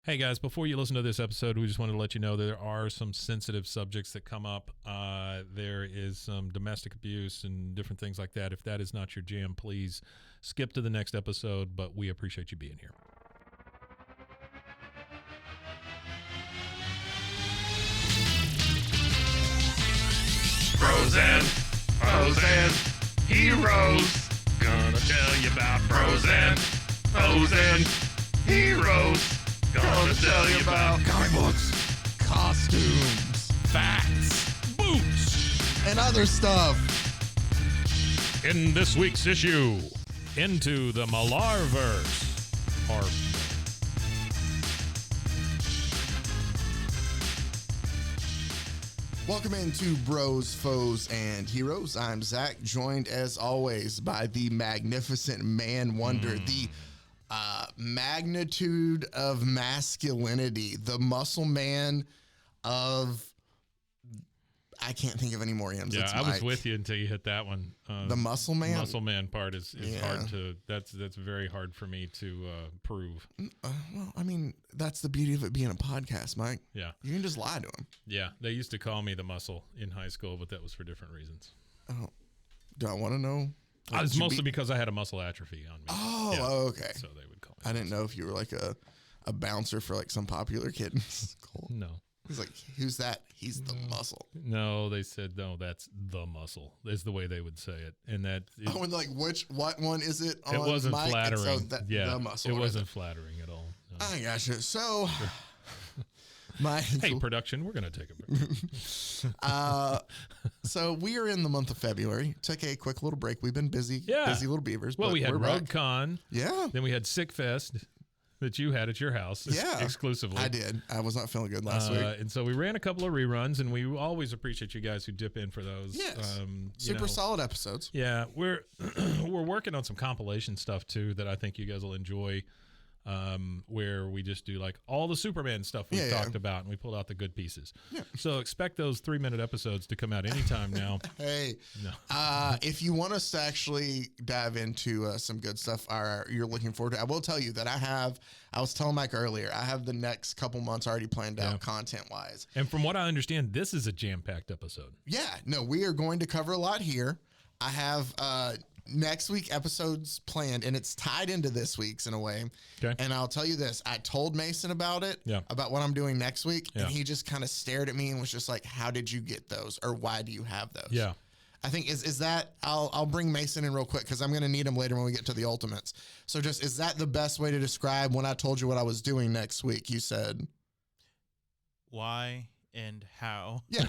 Hey guys, before you listen to this episode, we just wanted to let you know that there are some sensitive subjects that come up. There is some domestic abuse and different things like that. If that is not your jam, please skip to the next episode, but we appreciate you being here. Frozen, frozen, heroes. Gonna tell you about frozen, frozen, heroes. Gonna tell you about comic books, costumes, Facts, boots. and other stuff. In this week's issue, Into the Millar-Verse, Part Welcome into Bros, Foes, and Heroes. I'm Zach, joined as always by the magnificent man wonder, the magnitude of masculinity, the muscle man of... I can't think of any more M's. Yeah, It's I was Mike. with you until you hit that one. The muscle man? Muscle man part is Yeah. hard to, that's very hard for me to prove. Well, I mean, that's the beauty of it being a podcast, Mike. Yeah. You can just lie to him. Yeah, they used to call me the muscle in high school, but that was for different reasons. Oh, do I want to know? It was mostly because I had a muscle atrophy on me. Oh, Yeah. okay. So they would call me. I didn't know if you were like a bouncer for like some popular kid in school. No. He's like, who's that? He's the muscle. No, they said, no, that's the muscle, is the way they would say it. And that. Oh, and like, what one is it on It wasn't Mike? And flattering. so Yeah. the muscle. It right wasn't flattering at all. No. there. I gotcha. So, my Hey, production, we're going to take a break. so we are in the month of February. Took a quick little break. We've been busy, Yeah. busy little beavers. Well, but we had we're back. RogueCon. Yeah, Then we had Sick Fest that you had at your house Yeah. exclusively. I did. I was not feeling good last week. And so we ran a couple of reruns, and we always appreciate you guys who dip in for those. Yes. You Super know, solid episodes. Yeah, we're we're working on some compilation stuff too that I think you guys will enjoy. Where we just do like all the Superman stuff we Yeah, talked about, and we pulled out the good pieces. Yeah. So expect those 3-minute episodes to come out anytime now. Hey, No. if you want us to actually dive into some good stuff you're looking forward to, I will tell you that I was telling Mike earlier, I have the next couple months already planned out content-wise. And from what I understand, this is a jam-packed episode. Yeah, no, we are going to cover a lot here. I have next week episodes planned, and it's tied into this week's in a way. Okay. And I'll tell you this, I told Mason about it, about what I'm doing next week, and he just kind of stared at me and was just like, how did you get those? Or why do you have those? Yeah. I think is that I'll bring Mason in real quick because I'm going to need him later when we get to the ultimates. So just, is that the best way to describe when I told you what I was doing next week? You said why and how. yeah.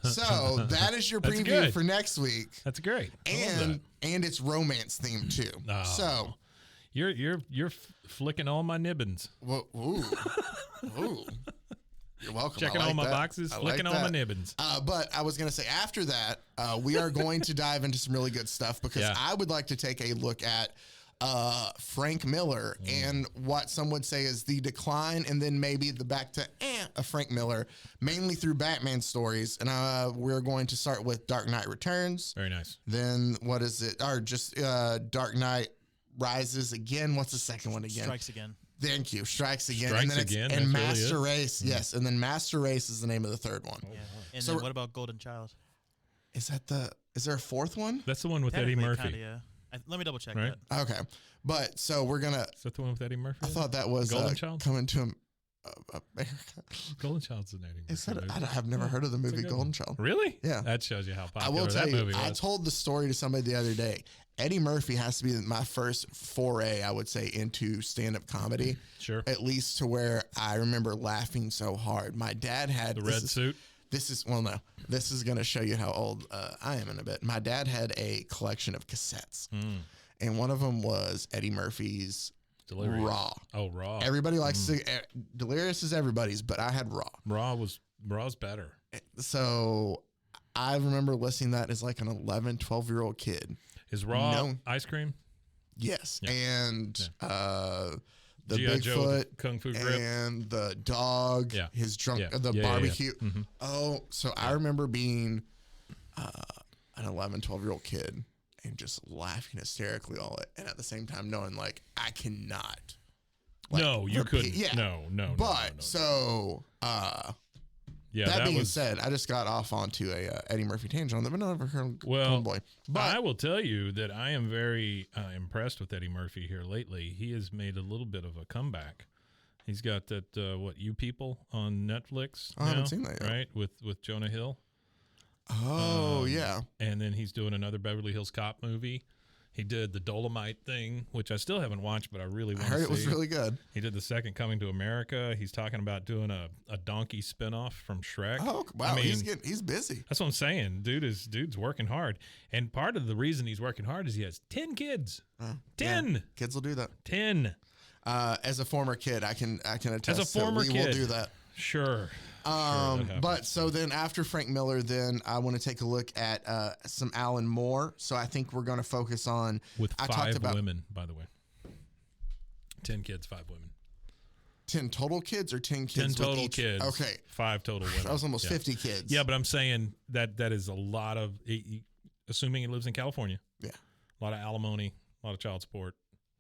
So that is your That's preview good. for next week, That's great. I love and it's romance themed too. Oh. So you're flicking all my nibbins, ooh. You're welcome. checking I like all my that. boxes, I like flicking all my that. nibbins. But I was going to say after that, we are going to dive into some really good stuff because Yeah. I would like to take a look at Frank Miller and what some would say is the decline and then maybe the back to of Frank Miller, mainly through Batman stories. And we're going to start with Dark Knight Returns. Very nice. Then what is it? Or just Dark Knight Rises again. What's the second one again? Strikes again. Thank you. Strikes Again. Strikes and then Again, and that's really Master it? Race. Yes. And then Master Race is the name of the third one. Yeah. And So then what about Golden Child? Is there a fourth one? That's the one with Eddie Technically, Murphy. Kinda, yeah. Let me double check Right. that. Okay. But so we're going to, Is that the one with Eddie Murphy? I thought that was Golden Child? coming to America. Golden Child's an Eddie Murphy Is that movie. I've never heard of the It's a movie good Golden one. Child. Really? Yeah. That shows you how I popular will tell that you, movie I was. told the story to somebody the other day. Eddie Murphy has to be my first foray, I would say, into stand-up comedy. Sure. At least to where I remember laughing so hard. My dad had The red suit. This is going to show you how old I am in a bit. My dad had a collection of cassettes, and one of them was Eddie Murphy's Delirious. Raw. Oh, Raw. Everybody likes to, Delirious is everybody's, but I had Raw. Raw's better. So I remember listening to that as like an 11, 12-year-old kid. Is Raw No. ice cream? Yes. Yeah. And the G.I. Joe Bigfoot Kung Fu Grip. and the dog, Yeah. his drunk, Yeah. the Yeah, yeah, yeah. barbecue. Mhm. Oh, so I remember being an 11, 12-year-old kid and just laughing hysterically all it, and at the same time knowing like I cannot No, you couldn't. Yeah. No. But no. so Yeah, that being was, said, I just got off onto a Eddie Murphy tangent on that, but never heard Well, boy. But I will tell you that I am very impressed with Eddie Murphy here lately. He has made a little bit of a comeback. He's got that You People on Netflix. I haven't seen that yet. Right, with Jonah Hill. Oh yeah. And then he's doing another Beverly Hills Cop movie. He did the Dolomite thing, which I still haven't watched, but I really want to see. I heard it was really good. He did the second Coming to America. He's talking about doing a donkey spinoff from Shrek. Oh wow, I mean, he's busy. That's what I'm saying. Dude's working hard. And part of the reason he's working hard is he has 10 kids. 10. Yeah, kids will do that. 10. As a former kid, I can attest. As a former we kid, will do that. Sure. But so then after Frank Miller, then I want to take a look at some Alan Moore. So I think we're going to focus on with I 5 talked about women, by the way. 10 kids, 5 women. 10 total kids or 10 kids? 10 with total each? kids. Okay. 5 total women. That was almost 50 kids. Yeah, but I'm saying that is a lot of, assuming he lives in California. Yeah. A lot of alimony, a lot of child support,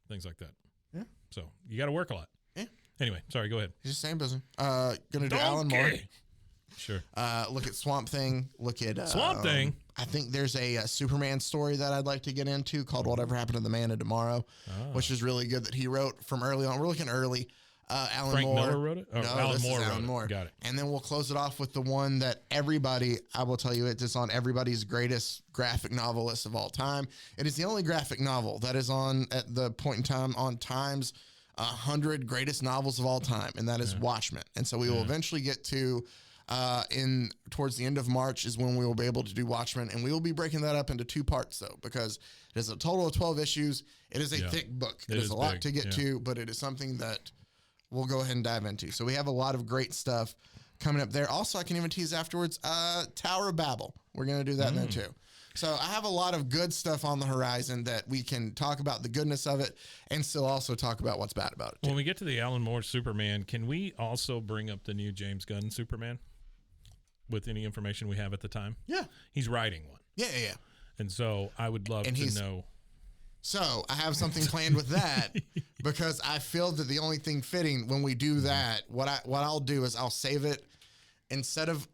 things like that. Yeah. So you got to work a lot. Yeah. Anyway, sorry, go ahead. He's just saying business. Gonna do Alan Moore. Sure. Look at Swamp Thing. Look at Swamp Thing. I think there's a Superman story that I'd like to get into called "Whatever Happened to the Man of Tomorrow," which is really good that he wrote from early on. We're looking early. Alan Frank Moore. Miller wrote it? Oh, No, Alan this Moore is wrote Alan it. Moore. Got it. And then we'll close it off with the one that everybody, I will tell you, it is on everybody's greatest graphic novel list of all time. It is the only graphic novel that is on at the point in time on Time's 100 greatest novels of all time, and that is Watchmen. And so we will eventually get to towards the end of March is when we will be able to do Watchmen, and we will be breaking that up into 2 parts though, because it is a total of 12 issues. It is a thick book. It is a lot big. to get to, but it is something that we'll go ahead and dive into. So we have a lot of great stuff coming up there. Also, I can even tease afterwards, Tower of Babel. We're going to do that then too. So I have a lot of good stuff on the horizon that we can talk about the goodness of it and still also talk about what's bad about it too. When we get to the Alan Moore Superman, can we also bring up the new James Gunn Superman with any information we have at the time? Yeah. He's writing one. Yeah. And so I would love to know. So I have something planned with that because I feel that the only thing fitting when we do that, what I'll do is I'll save it instead of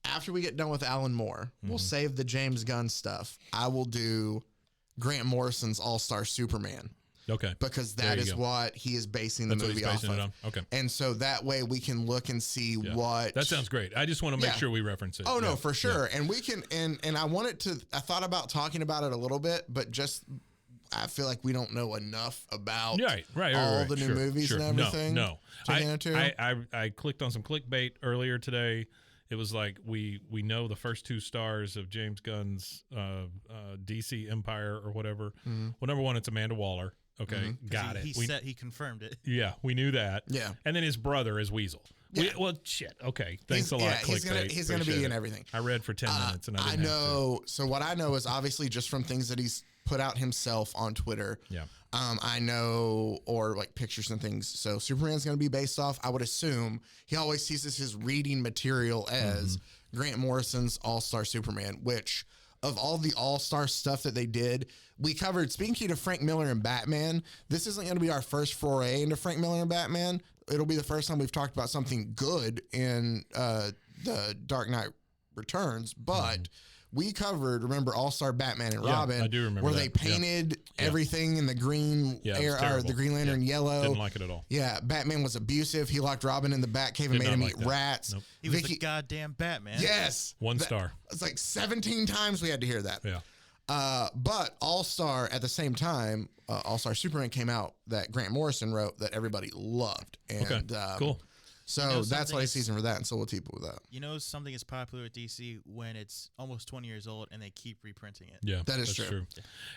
after we get done with Alan Moore, we'll save the James Gunn stuff. I will do Grant Morrison's All-Star Superman. Okay. Because that is what he is basing the movie off of. Okay. And so that way we can look and see what. That sounds great. I just want to make sure we reference it. Oh, no, for sure. And we can, and I wanted to, I thought about talking about it a little bit, but just, I feel like we don't know enough about all the new movies and everything. No. I clicked on some clickbait earlier today. It was like we know the first 2 stars of James Gunn's DC Empire or whatever. Well, number 1, it's Amanda Waller. Okay, got it. He confirmed it. Yeah, we knew that. Yeah. And then his brother is Weasel. Yeah. Well, shit. Okay, thanks a lot, clickbait. He's gonna be in everything. I read for 10 minutes and I know. So what I know is obviously just from things that he's put out himself on Twitter. Yeah. I know, or like pictures and things. So Superman's going to be based off, I would assume, he always sees his reading material as Grant Morrison's All-Star Superman, which of all the All-Star stuff that they did, we covered, speaking of Frank Miller and Batman, this isn't going to be our first foray into Frank Miller and Batman. It'll be the first time we've talked about something good in the Dark Knight Returns, but we covered, remember, All-Star Batman and Robin. I do remember where that. they painted everything in the green or the Green Lantern yellow. Didn't like it at all. Yeah, Batman was abusive. He locked Robin in the Batcave and made him eat rats. Nope. He was the goddamn Batman. Yes. 1 star. It's like 17 times we had to hear that. Yeah. But All-Star at the same time, All-Star Superman came out that Grant Morrison wrote that everybody loved. And, cool. So that's why I season for that, and so we'll keep with that. You know, something is popular at DC when it's almost 20 years old and they keep reprinting it. Yeah, that's true.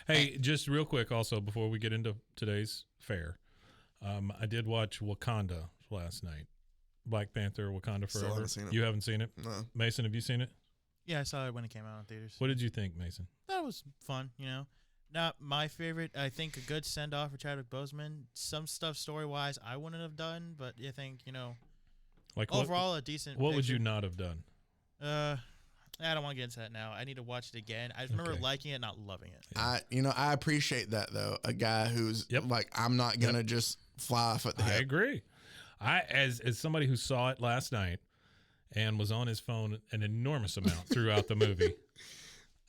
Hey, just real quick, also before we get into today's fair, I did watch Wakanda last night. Black Panther, Wakanda Still Forever. haven't seen it. You haven't seen it? No. Mason, have you seen it? Yeah, I saw it when it came out in theaters. What did you think, Mason? That was fun, you know. Not my favorite. I think a good send-off for Chadwick Boseman. Some stuff story-wise I wouldn't have done, but I think, you know, like overall a decent What picture. would you not have done? I don't want to get into that now. I need to watch it again. I remember liking it, not loving it. I appreciate that though. A guy who's like, I'm not gonna just fly off at the I hip. agree. As somebody who saw it last night and was on his phone an enormous amount throughout the movie,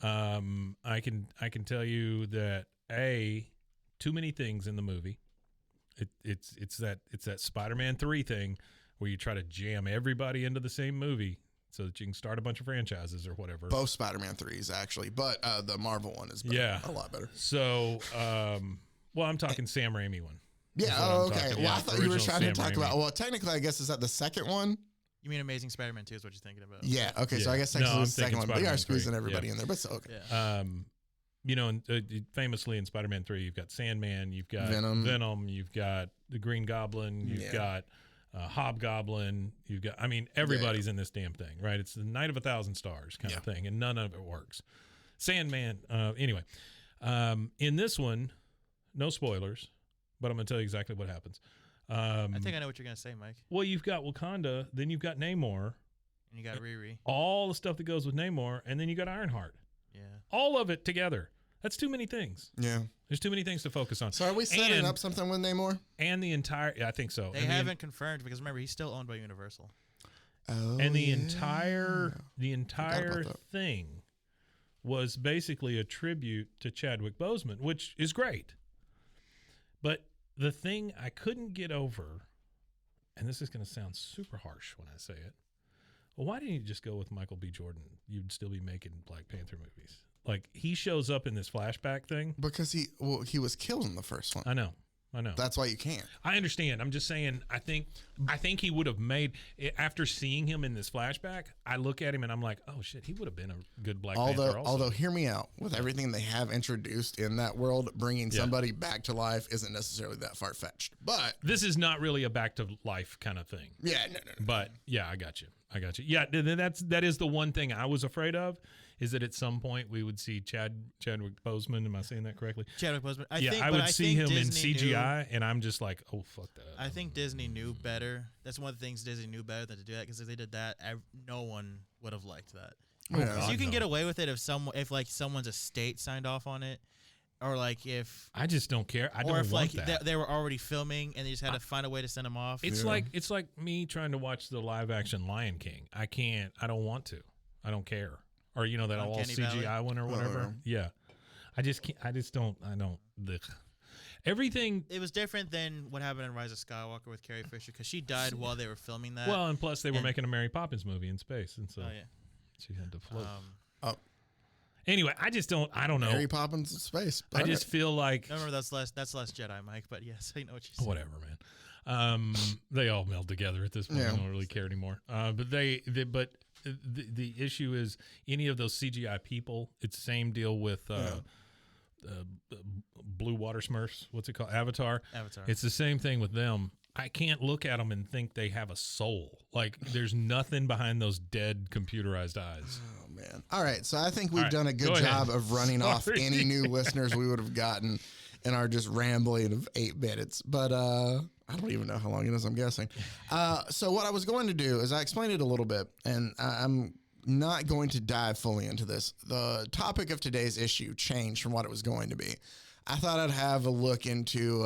I can tell you that too many things in the movie. It's that Spider-Man 3 thing where you try to jam everybody into the same movie so that you can start a bunch of franchises or whatever. Both Spider-Man 3s, actually, but the Marvel one is better, a lot better. So, well, I'm talking Sam Raimi one. Yeah, That's what I'm okay. talking. Well, I thought you were original trying to Sam talk Raimi. about, well, technically, I guess, is that the second one? You mean Amazing Spider-Man 2 is what you're thinking about? Yeah, okay, so Yeah. I guess No, technically I'm it's the second thinking one, but you are Spider-Man 3. squeezing everybody Yeah. in there, but so, okay. Yeah. You know, and famously in Spider-Man 3, you've got Sandman, you've got Venom. you've got the Green Goblin, you've got Hobgoblin, everybody's in this damn thing, right? It's the Night of 1,000 Stars kind of thing, and none of it works. Sandman, anyway, in this one, no spoilers, but I'm going to tell you exactly what happens. I think I know what you're going to say, Mike. Well, you've got Wakanda, then you've got Namor, And you got Riri. all the stuff that goes with Namor, and then you got Ironheart. Yeah. All of it together. That's too many things. Yeah. There's too many things to focus on. So are we setting up something with Namor? And the entire, I think so. They haven't confirmed because remember, he's still owned by Universal. Oh, And the yeah. entire that. thing was basically a tribute to Chadwick Boseman, which is great. But the thing I couldn't get over, and this is going to sound super harsh when I say it, well, why didn't you just go with Michael B. Jordan? You'd still be making Black Panther movies. Like, he shows up in this flashback thing. Because he was killed in the first one. I know. That's why you can't. I understand. I'm just saying, I think he would have made, after seeing him in this flashback, I look at him and I'm like, oh shit, he would have been a good Black Panther also. Although, hear me out. With everything they have introduced in that world, bringing somebody back to life isn't necessarily that far-fetched. But this is not really a back to life kind of thing. yeah, no. But yeah, I got you. Yeah, that is the one thing I was afraid of, is that at some point we would see Chadwick Boseman. Am I saying that correctly? Chadwick Boseman. I would see him in CGI, and I'm just like, oh fuck that. I think Disney knew better. That's one of the things Disney knew better than to do that, because if they did that, no one would have liked that. Oh, God, So you can no. get away with it if someone's estate signed off on it, or like if I just don't care. I or don't if want like that. they were already filming and they just had to find a way to send them off. It's like me trying to watch the live action Lion King. I can't. I don't want to. I don't care. Or that all Uncanny CGI Valley? one or whatever. Yeah. I just can't. I just don't. I don't. Ugh. Everything. It was different than what happened in Rise of Skywalker with Carrie Fisher, because she died while they were filming that. Well, and plus they were and- making a Mary Poppins movie in space, and so oh yeah. she had to float. Oh, Anyway, I just don't. I don't know. Mary Poppins in space. I just feel like No, remember that's last Jedi, Mike. But yes, I know what you said. whatever, man. They all meld together at this point. Yeah. I don't really care anymore. But the issue is any of those CGI people. It's the same deal with Blue Water Smurfs. What's it called? Avatar. It's the same thing with them. I can't look at them and think they have a soul. Like, there's nothing behind those dead computerized eyes. Oh, man. All right. So I think we've right, done a go good ahead. job of running off Sorry. any new listeners we would have gotten in our just rambling of 8 minutes. But I don't even know how long it is, I'm guessing. So what I was going to do is I explained it a little bit, and I'm not going to dive fully into this. The topic of today's issue changed from what it was going to be. I thought I'd have a look into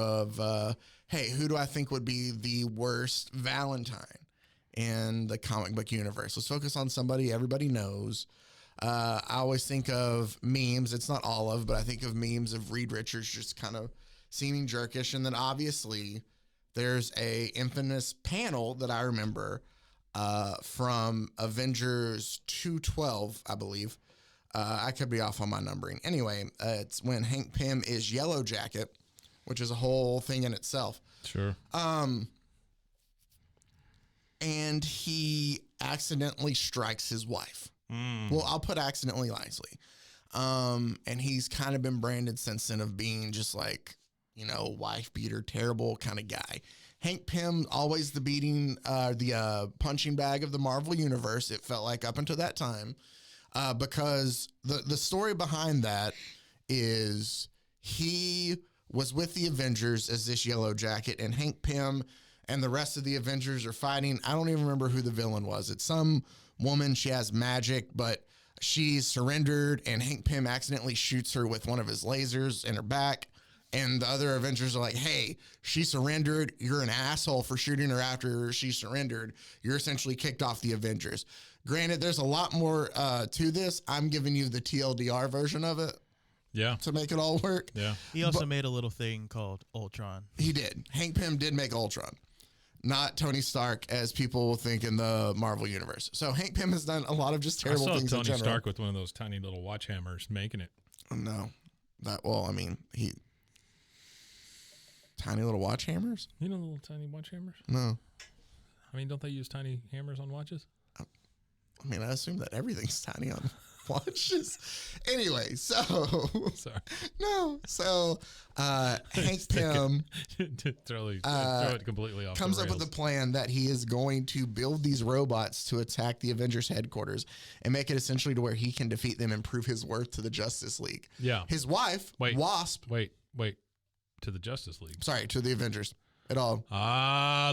hey, who do I think would be the worst Valentine in the comic book universe? Let's focus on somebody everybody knows. I always think of memes. It's not all of, but I think of memes of Reed Richards just kind of seeming jerkish. And then obviously there's a infamous panel that I remember from Avengers 212, I believe. I could be off on my numbering. Anyway, it's when Hank Pym is Yellow Jacket, which is a whole thing in itself. Sure. And he accidentally strikes his wife. Well, I'll put accidentally nicely. And he's kind of been branded since then of being just like, wife beater, terrible kind of guy. Hank Pym, always the punching bag of the Marvel Universe, it felt like up until that time. Because the story behind that is he was with the Avengers as this Yellow Jacket, and Hank Pym and the rest of the Avengers are fighting. I don't even remember who the villain was. It's some woman. She has magic, but she's surrendered, and Hank Pym accidentally shoots her with one of his lasers in her back, And the other Avengers are like, hey, she surrendered. You're an asshole for shooting her after she surrendered. You're essentially kicked off the Avengers. Granted, there's a lot more to this. I'm giving you the TLDR version of it. Yeah. To make it all work. Yeah. He also made a little thing called Ultron. He did. Hank Pym did make Ultron. Not Tony Stark, as people will think in the Marvel universe. So Hank Pym has done a lot of just terrible I saw things in Tony general. Stark with one of those tiny little watch hammers making it. No. He... Tiny little watch hammers? You know the little tiny watch hammers? No. I mean, don't they use tiny hammers on watches? I mean, I assume that everything's tiny on watches. Anyway, so Sorry. no, so Hank Pym throw it completely off. comes the up with a rails. plan that he is going to build these robots to attack the Avengers headquarters and make it essentially to where he can defeat them and prove his worth to the Justice League. Yeah. His wife, Wait. Wasp, Wait. To the Justice League. sorry, to the Avengers at all.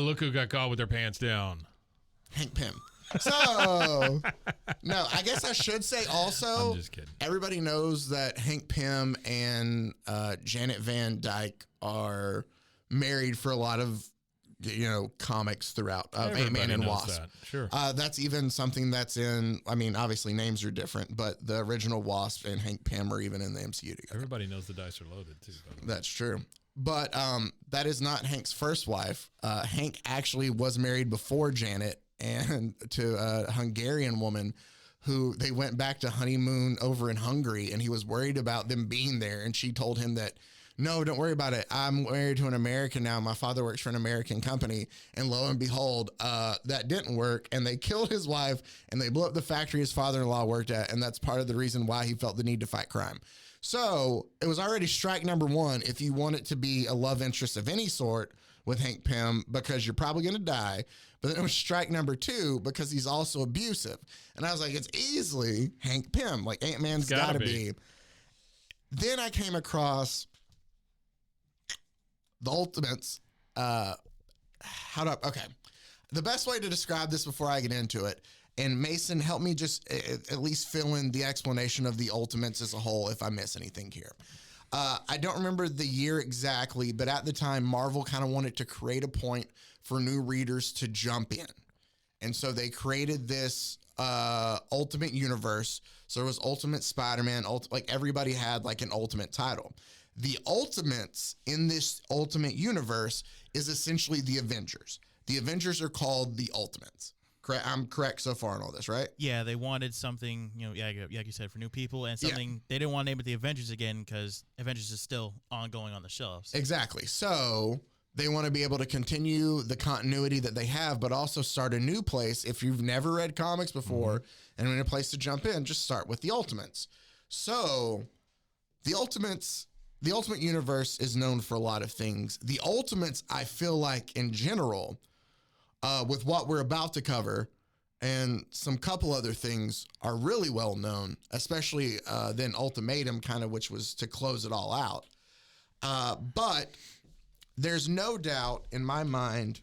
Look who got caught with their pants down. Hank Pym. So, no, I guess I should say also, I'm just kidding. everybody knows that Hank Pym and Janet Van Dyke are married for a lot of, comics throughout Everybody Ant-Man and knows Wasp. that. Sure. That's even something that's in, I mean, obviously names are different, but the original Wasp and Hank Pym are even in the MCU together. Everybody knows the dice are loaded, too. By the way. That's true. But that is not Hank's first wife. Hank actually was married before Janet and to a Hungarian woman who they went back to honeymoon over in Hungary, and he was worried about them being there. And she told him that, no, don't worry about it. I'm married to an American now. My father works for an American company. And lo and behold, that didn't work. And they killed his wife and they blew up the factory his father-in-law worked at. And that's part of the reason why he felt the need to fight crime. So it was already strike number one if you want it to be a love interest of any sort with Hank Pym, because you're probably going to die. But then it was strike number two because he's also abusive. And I was like, it's easily Hank Pym. Like, Ant-Man's got to be. Then I came across the Ultimates. Okay. The best way to describe this before I get into it, and Mason, help me just at least fill in the explanation of the Ultimates as a whole if I miss anything here. I don't remember the year exactly, but at the time, Marvel kind of wanted to create a point for new readers to jump in. And so they created this Ultimate Universe. So there was Ultimate Spider-Man, like everybody had like an Ultimate title. The Ultimates in this Ultimate Universe is essentially the Avengers. The Avengers are called the Ultimates. Correct? I'm correct so far in all this, right? Yeah, they wanted something, like you said, for new people, and something they didn't want to name it the Avengers again because Avengers is still ongoing on the shelves. Exactly. So they want to be able to continue the continuity that they have, but also start a new place. If you've never read comics before and in a place to jump in, just start with the Ultimates. So the Ultimate Universe is known for a lot of things. The Ultimates, I feel like in general, with what we're about to cover and some couple other things, are really well known, especially then Ultimatum, kind of, which was to close it all out. But there's no doubt in my mind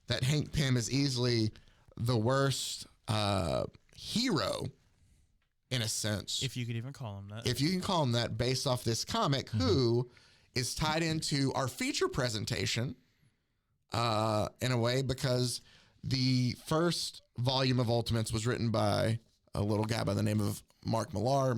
that Hank Pym is easily the worst hero, in a sense. If you could even call him that. If you can call him that, based off this comic, who is tied into our feature presentation in a way, because the first volume of Ultimates was written by a little guy by the name of Mark Miller.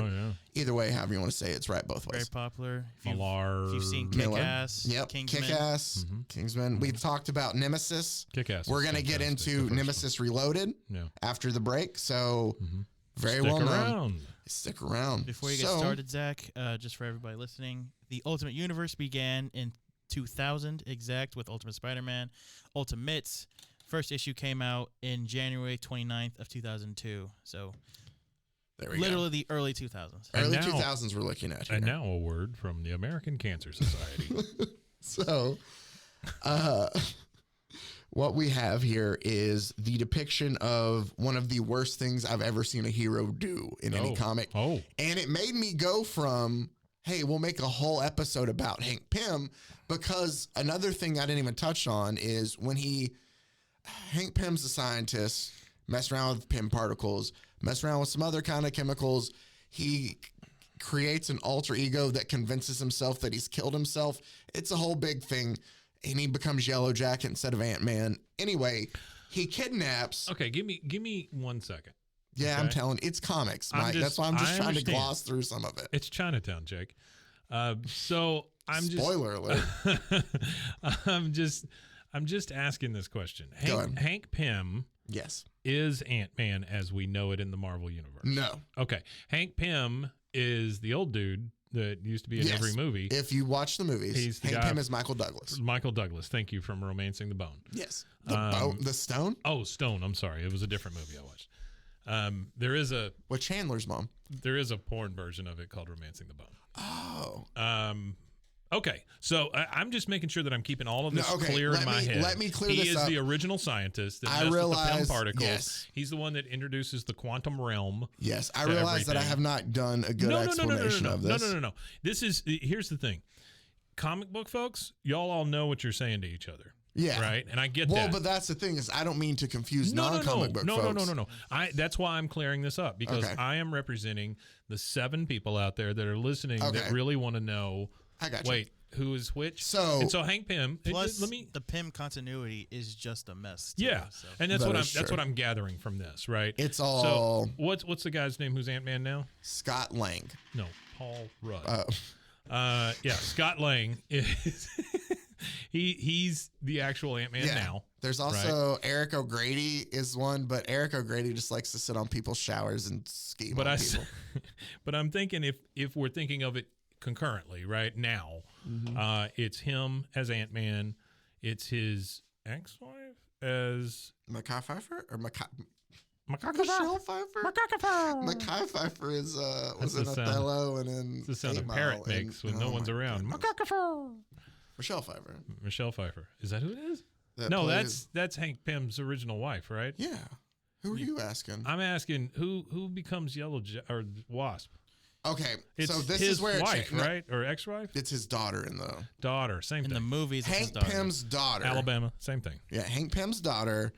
Oh, yeah. Either way, however you want to say it, it's right both ways. Very popular. Millar. If you've seen Miller. Kick-Ass, Yep, Kingsman. Kick-Ass, Kingsman. We've talked about Nemesis. Kick-Ass. We're going to get into Nemesis Reloaded after the break, so very well known. Stick around. Before you get started, Zach, just for everybody listening, the Ultimate Universe began in 2000 exact with Ultimate Spider-Man. Ultimates, first issue came out in January 29th of 2002. So There we literally go. the early 2000s. Early now- 2000s we're looking at here. And now a word from the American Cancer Society. So, what we have here is the depiction of one of the worst things I've ever seen a hero do in any comic. Oh. And it made me go from, hey, we'll make a whole episode about Hank Pym, because another thing I didn't even touch on is when Hank Pym's a scientist, messed around with Pym particles, messed around with some other kind of chemicals. He creates an alter ego that convinces himself that he's killed himself. It's a whole big thing. And he becomes Yellow Jacket instead of Ant-Man. Anyway, he kidnaps. Okay, give me 1 second. Yeah, Okay. I'm telling it's comics, Mike. That's why I'm just trying to gloss through some of it. It's Chinatown, Jake. So I'm Spoiler alert. I'm just asking this question. Hank Pym Yes. is Ant-Man as we know it in the Marvel universe. No. Okay. Hank Pym is the old dude that used to be in Yes. every movie. If you watch the movies, He's the Hank guy- Pym is Michael Douglas. Michael Douglas. Thank you from Romancing the Bone. Yes. The Stone Oh, Stone. I'm sorry. It was a different movie I watched. There is a with Chandler's mom. porn version of it called Romancing the Bone. Oh. Okay, so I'm just making sure that I'm keeping all of this No, okay, clear in my head. let me clear he this is up. the original scientist that I messed with the Pym realize- particles. yes. He's the one that introduces the quantum realm. Yes, I to realize that I everything. have not done a good explanation of this. No. Here's the thing. Comic book folks, y'all all know what you're saying to each other. Yeah. Right? And I get Well, that. but that's the thing is I don't mean to confuse non-comic book folks. No. That's why I'm clearing this up because Okay. I am representing the 7 people out there that are listening that Okay. really want to know. I got you. Wait, who is which? So- and so Hank Pym. Plus, let me. the Pym continuity is just a mess. Too, Yeah, so. and that's That what is that's true. what I'm gathering from this, right? It's all- So what's the guy's name who's Ant-Man now? Scott Lang. No, Paul Rudd. Yeah, Scott Lang is he's the actual Ant-Man Yeah. now. There's also Eric O'Grady is one, but Eric O'Grady just likes to sit on people's showers and scheme But on people. but I'm thinking if we're thinking of it concurrently, right now, it's him as Ant-Man, it's his ex-wife as Mekhi Phifer or Michelle Macaca. Pfeiffer? Macaca. Mekhi Phifer is That's was in the sound- Othello and in It's the sound a 8 parrot Mile makes and- when no oh one's my around. goodness. Macaca. Michelle Pfeiffer. Michelle Pfeiffer. Is that who it is? That No, plays- that's Hank Pym's original wife, right? yeah. Who are you asking? I'm asking who becomes or Wasp. Okay, It's so this his is where wife, right, or ex-wife, It's his daughter in the daughter, same in thing. the movies, it's his Hank daughter. Pym's daughter. Alabama, same thing. Yeah, Hank Pym's daughter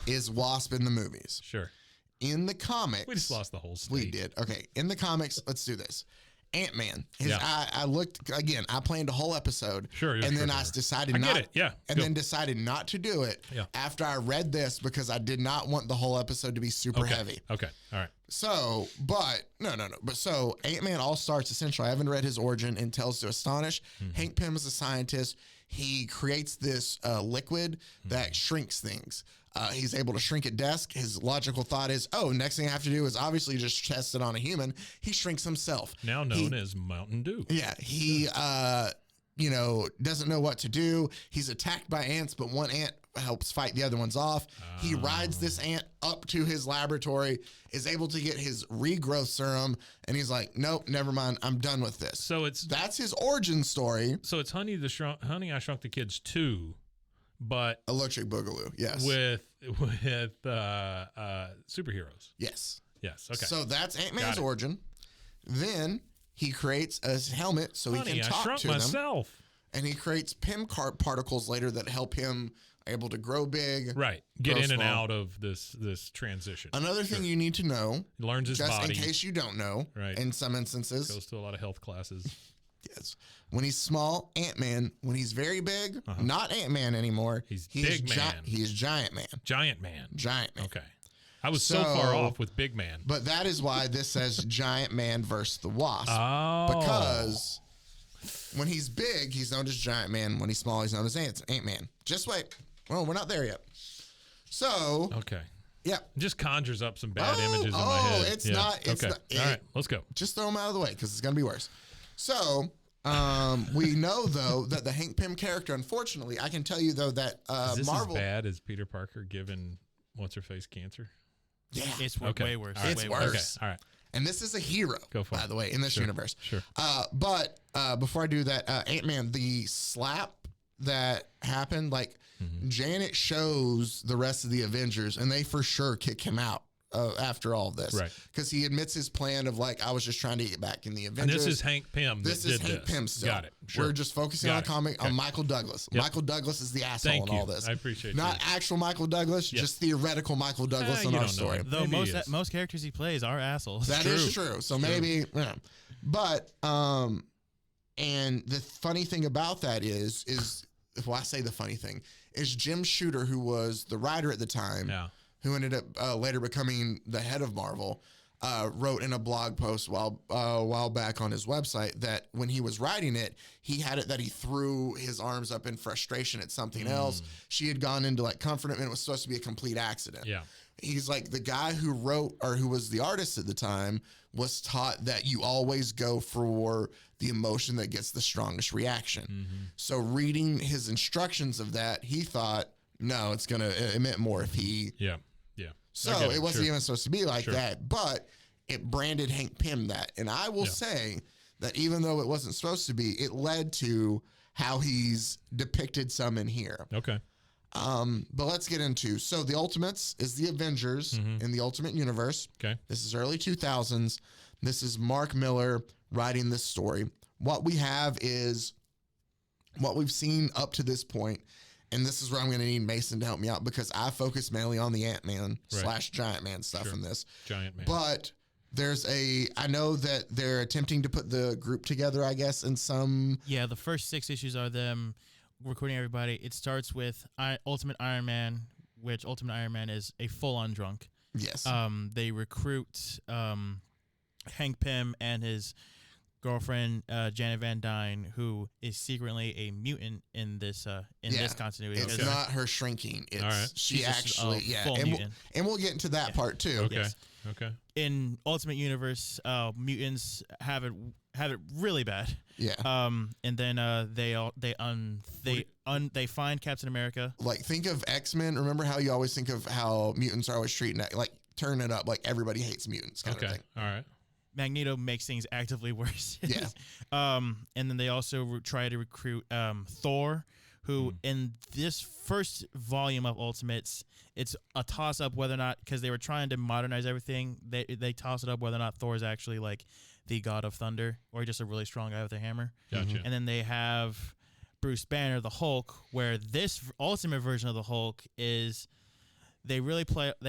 is Wasp in the movies. Sure. In the comics, We just lost the whole state. we did. Okay, in the comics, let's do this. Ant-Man. Yeah. I looked again. I planned a whole episode. Sure, and then sure. I decided I not. get it. Yeah. And go. then decided not to do it. Yeah. After I read this because I did not want the whole episode to be super okay. heavy. Okay. All right. So, but no. But so Ant-Man all starts essentially. I haven't read his origin and tells to astonish. Hank Pym is a scientist. He creates this liquid that shrinks things. He's able to shrink a desk. His logical thought is, next thing I have to do is obviously just test it on a human. He shrinks himself. Now known as Mountain Dew. Yeah, he doesn't know what to do. He's attacked by ants, but one ant helps fight the other ones off. He rides this ant up to his laboratory, is able to get his regrowth serum, and he's like, nope, never mind, I'm done with this. So That's his origin story. So it's Honey I Shrunk the Kids 2, but Electric Boogaloo, yes. with superheroes. Yes. Yes. Okay. So that's Got Ant-Man's it. origin. Then he creates a helmet so Honey, he can I talk shrunk to them. myself. And he creates Pym particles later that help him able to grow big. Right. Get grow in and small. out of this transition. Another thing you need to know, He learns his just body. in case you don't know, Right. in some instances, Goes to a lot of health classes. yes, when he's small, Ant-Man. When he's very big, not Ant-Man anymore. He's Big Man. He is Giant Man. Giant Man. Giant Man. Okay. I was so far So- off with Big Man. But that is why this says Giant Man versus the Wasp. Oh. Because when he's big, he's known as Giant Man. When he's small, he's known as Ant-Man. Just wait. Well, we're not there yet. So, Okay. yeah. Just conjures up some bad Oh, images in my oh, head. it's not- it's okay. not- All right. Let's go. Just throw them out of the way because it's going to be worse. So, we know, though, that the Hank Pym character, unfortunately, I can tell you, though, that Is this Marvel. as bad as Peter Parker given what's-her-face cancer? Yeah. It's Okay. way worse. All right. It's way worse. Okay. All right. And this is a hero, Go for by it. the way, in this Sure. universe. Sure. But before I do that, Ant-Man, the slap that happened, like Janet shows the rest of the Avengers, and they for sure kick him out after all of this. Right. Because he admits his plan of like, I was just trying to get back in the And Avengers. this is Hank Pym. This that is did Hank this. Pym still. Got it. Sure. We're just focusing Got on it. comic Okay. on Michael Douglas. Yep. Michael Douglas is the asshole Thank in you. all this. I appreciate Not that. actual Michael Douglas, Yep. just theoretical Michael Douglas you in our don't know story. him. Though Maybe he is. most characters he plays are assholes. That is true. So maybe, But and the funny thing about that is well, I say the funny thing is Jim Shooter, who was the writer at the time, who ended up later becoming the head of Marvel, wrote in a blog post a while back on his website that when he was writing it, he had it that he threw his arms up in frustration at something else. She had gone into like comfort him, and it was supposed to be a complete accident. Yeah. He's like, the guy who wrote, or who was the artist at the time, was taught that you always go for the emotion that gets the strongest reaction. So reading his instructions of that, he thought, no, it meant more if he. So it wasn't even supposed to be like that, but it branded Hank Pym that. And I will say that even though it wasn't supposed to be, it led to how he's depicted some in here. Okay. But let's get into, so the Ultimates is the Avengers in the Ultimate Universe. Okay. This is early 2000s. This is Mark Millar writing this story. What we have is what we've seen up to this point, and this is where I'm going to need Mason to help me out because I focus mainly on the Ant-Man / Giant Man stuff in this. Giant Man. But I know that they're attempting to put the group together, I guess, in some. Yeah, the first 6 issues are them recruiting everybody. It starts with Ultimate Iron Man, which Ultimate Iron Man is a full-on drunk. Yes. They recruit Hank Pym and his girlfriend Janet Van Dyne, who is secretly a mutant in this continuity. It's not her shrinking. It's she's actually full mutant. And we'll get into that part too. Okay. Yes. Okay. In Ultimate Universe, mutants have it really bad. Yeah. And then they find Captain America. Like, think of X-Men. Remember how you always think of how mutants are always treating it, like turn it up, like everybody hates mutants kind of thing. All right. Magneto makes things actively worse. Yeah. And then they also try to recruit Thor, who in this first volume of Ultimates, it's a toss-up whether or not, because they were trying to modernize everything, they toss it up whether or not Thor is actually like the god of thunder or just a really strong guy with a hammer. Gotcha. And then they have Bruce Banner, the Hulk, where this ultimate version of the Hulk is they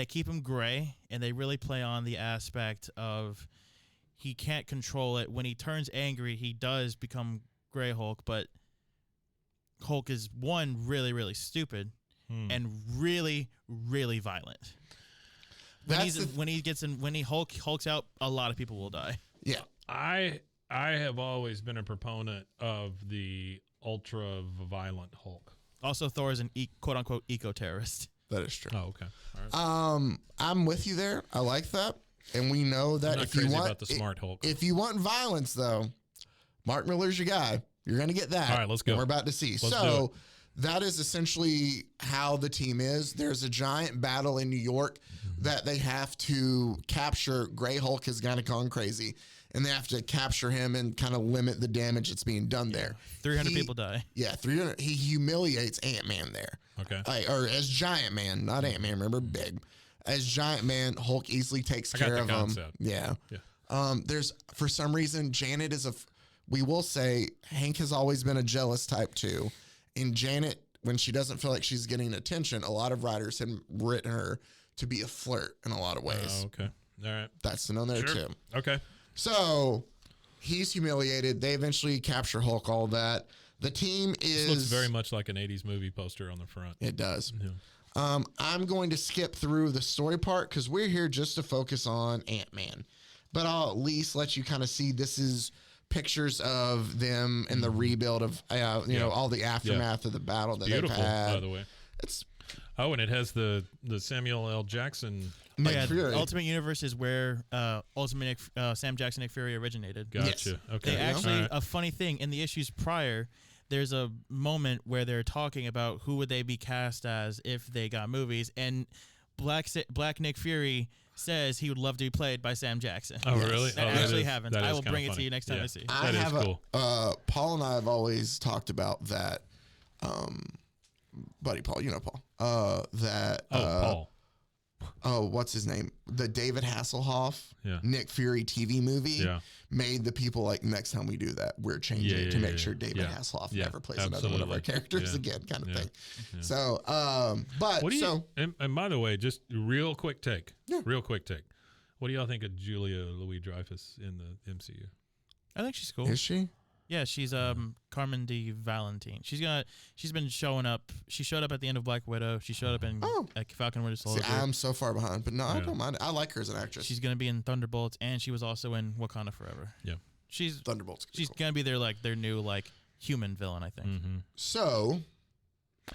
keep him gray, and they really play on the aspect of he can't control it. When he turns angry, he does become Gray Hulk, but Hulk is really, really stupid and really, really violent. When he hulks out, a lot of people will die. Yeah. I have always been a proponent of the ultra violent Hulk. Also, Thor is an quote unquote eco-terrorist. That is true. Oh, okay. All right. I'm with you there. I like that. And we know that if you want about the smart Hulk. If you want violence, though, Mark Millar's your guy. You're going to get that. All right, let's go. We're about to see. So that is essentially how the team is. There's a giant battle in New York that they have to capture. Gray Hulk has kind of gone crazy, and they have to capture him and kind of limit the damage that's being done there. 300 people die. Yeah, 300. He humiliates Ant-Man there. Okay. Or as Giant Man, not Ant-Man, remember, big. As Giant Man, Hulk easily takes care of him. Yeah. There's, for some reason, Janet is we will say Hank has always been a jealous type too. And Janet, when she doesn't feel like she's getting attention, a lot of writers have written her to be a flirt in a lot of ways. Oh, okay. All right. That's known there too. Okay. So he's humiliated. They eventually capture Hulk, all that. The team is... This looks very much like an 80s movie poster on the front. It does. Yeah. I'm going to skip through the story part because we're here just to focus on Ant-Man. But I'll at least let you kind of see this is pictures of them and the rebuild of, all the aftermath of the battle that they've had. By the way. And it has the Samuel L. Jackson. Ultimate Universe is where Sam Jackson Nick Fury originated. Gotcha. Yes. Okay. They actually, a funny thing, in the issues prior, there's a moment where they're talking about who would they be cast as if they got movies, and Black Nick Fury says he would love to be played by Sam Jackson. Oh, really? That actually happens. I will bring it to you next time I see. That is cool. Paul and I have always talked about that. Buddy Paul, you know Paul. Paul. Oh, what's his name? The David Hasselhoff, Nick Fury TV movie made the people like, next time we do that, we're changing it to make sure David Hasselhoff never plays another one of our characters again, kind of thing. Yeah. So, and by the way, just real quick take. What do y'all think of Julia Louis-Dreyfus in the MCU? I think she's cool. Is she? Yeah, she's Carmen de Valentine. She's been showing up. She showed up at the end of Black Widow. She showed up in Falcon Winter Soldier. See, I'm so far behind, but no, I don't mind it. I like her as an actress. She's gonna be in Thunderbolts, and she was also in Wakanda Forever. Yeah, she's Thunderbolts. She's gonna be their new human villain, I think. Mm-hmm. So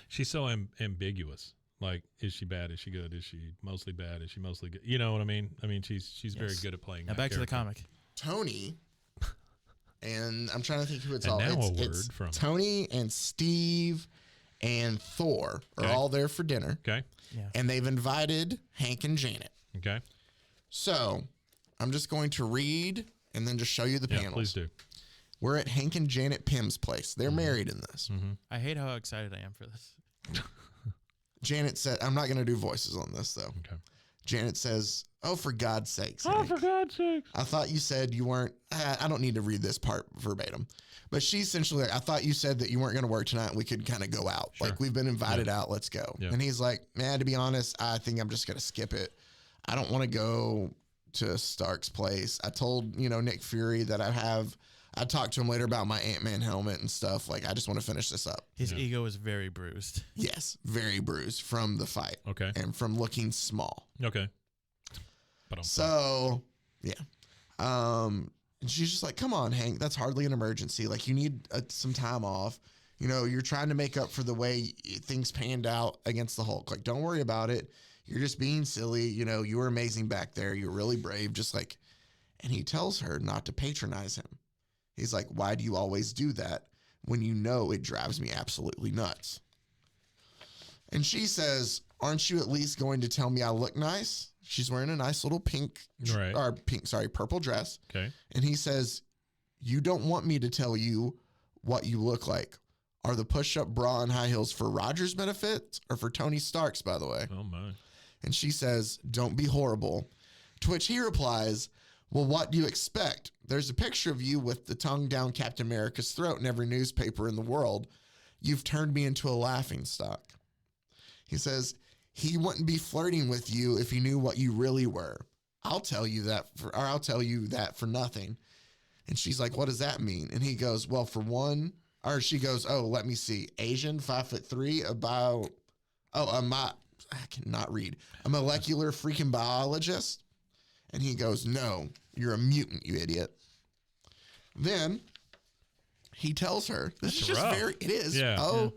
she's so ambiguous. Like, is she bad? Is she good? Is she mostly bad? Is she mostly good? You know what I mean? I mean, she's very good at playing. Now back to the comic. Tony. And I'm trying to think who it's and all. Now it's from Tony and Steve and Thor are all there for dinner. Okay. Yeah. And they've invited Hank and Janet. Okay. So I'm just going to read and then just show you the panels. Please do. We're at Hank and Janet Pym's place. They're married in this. Mm-hmm. I hate how excited I am for this. Janet said, I'm not going to do voices on this, though. Okay. Janet says, oh, for God's sakes. Oh, Hank. for God's sakes. I thought you said you weren't, I don't need to read this part verbatim, but she essentially, I thought you said that you weren't going to work tonight and we could kind of go out. Sure. Like, we've been invited out, let's go. Yeah. And he's like, man, to be honest, I think I'm just going to skip it. I don't want to go to Stark's place. I told, Nick Fury that I'd talk to him later about my Ant-Man helmet and stuff. Like, I just want to finish this up. His ego is very bruised. Yes, very bruised from the fight. Okay. And from looking small. Okay. So, yeah. And she's just like, come on, Hank, that's hardly an emergency. Like, you need some time off. You're trying to make up for the way things panned out against the Hulk. Like, don't worry about it. You're just being silly. You were amazing back there. You're really brave. Just like, and he tells her not to patronize him. He's like, why do you always do that when you know it drives me absolutely nuts? And she says, aren't you at least going to tell me I look nice? She's wearing a nice little purple dress. Okay. And he says, you don't want me to tell you what you look like. Are the push-up bra and high heels for Roger's benefit or for Tony Stark's, by the way? Oh, my. And she says, don't be horrible. To which he replies, well, what do you expect? There's a picture of you with the tongue down Captain America's throat in every newspaper in the world. You've turned me into a laughingstock. He says, he wouldn't be flirting with you if he knew what you really were. I'll tell you that for nothing. And she's like, what does that mean? And he goes, well, for one, or she goes, oh, let me see. Asian, 5'3", I cannot read. A molecular freaking biologist. And he goes, no, you're a mutant, you idiot. Then he tells her, this is just rough. it is. Yeah. Oh, Yeah.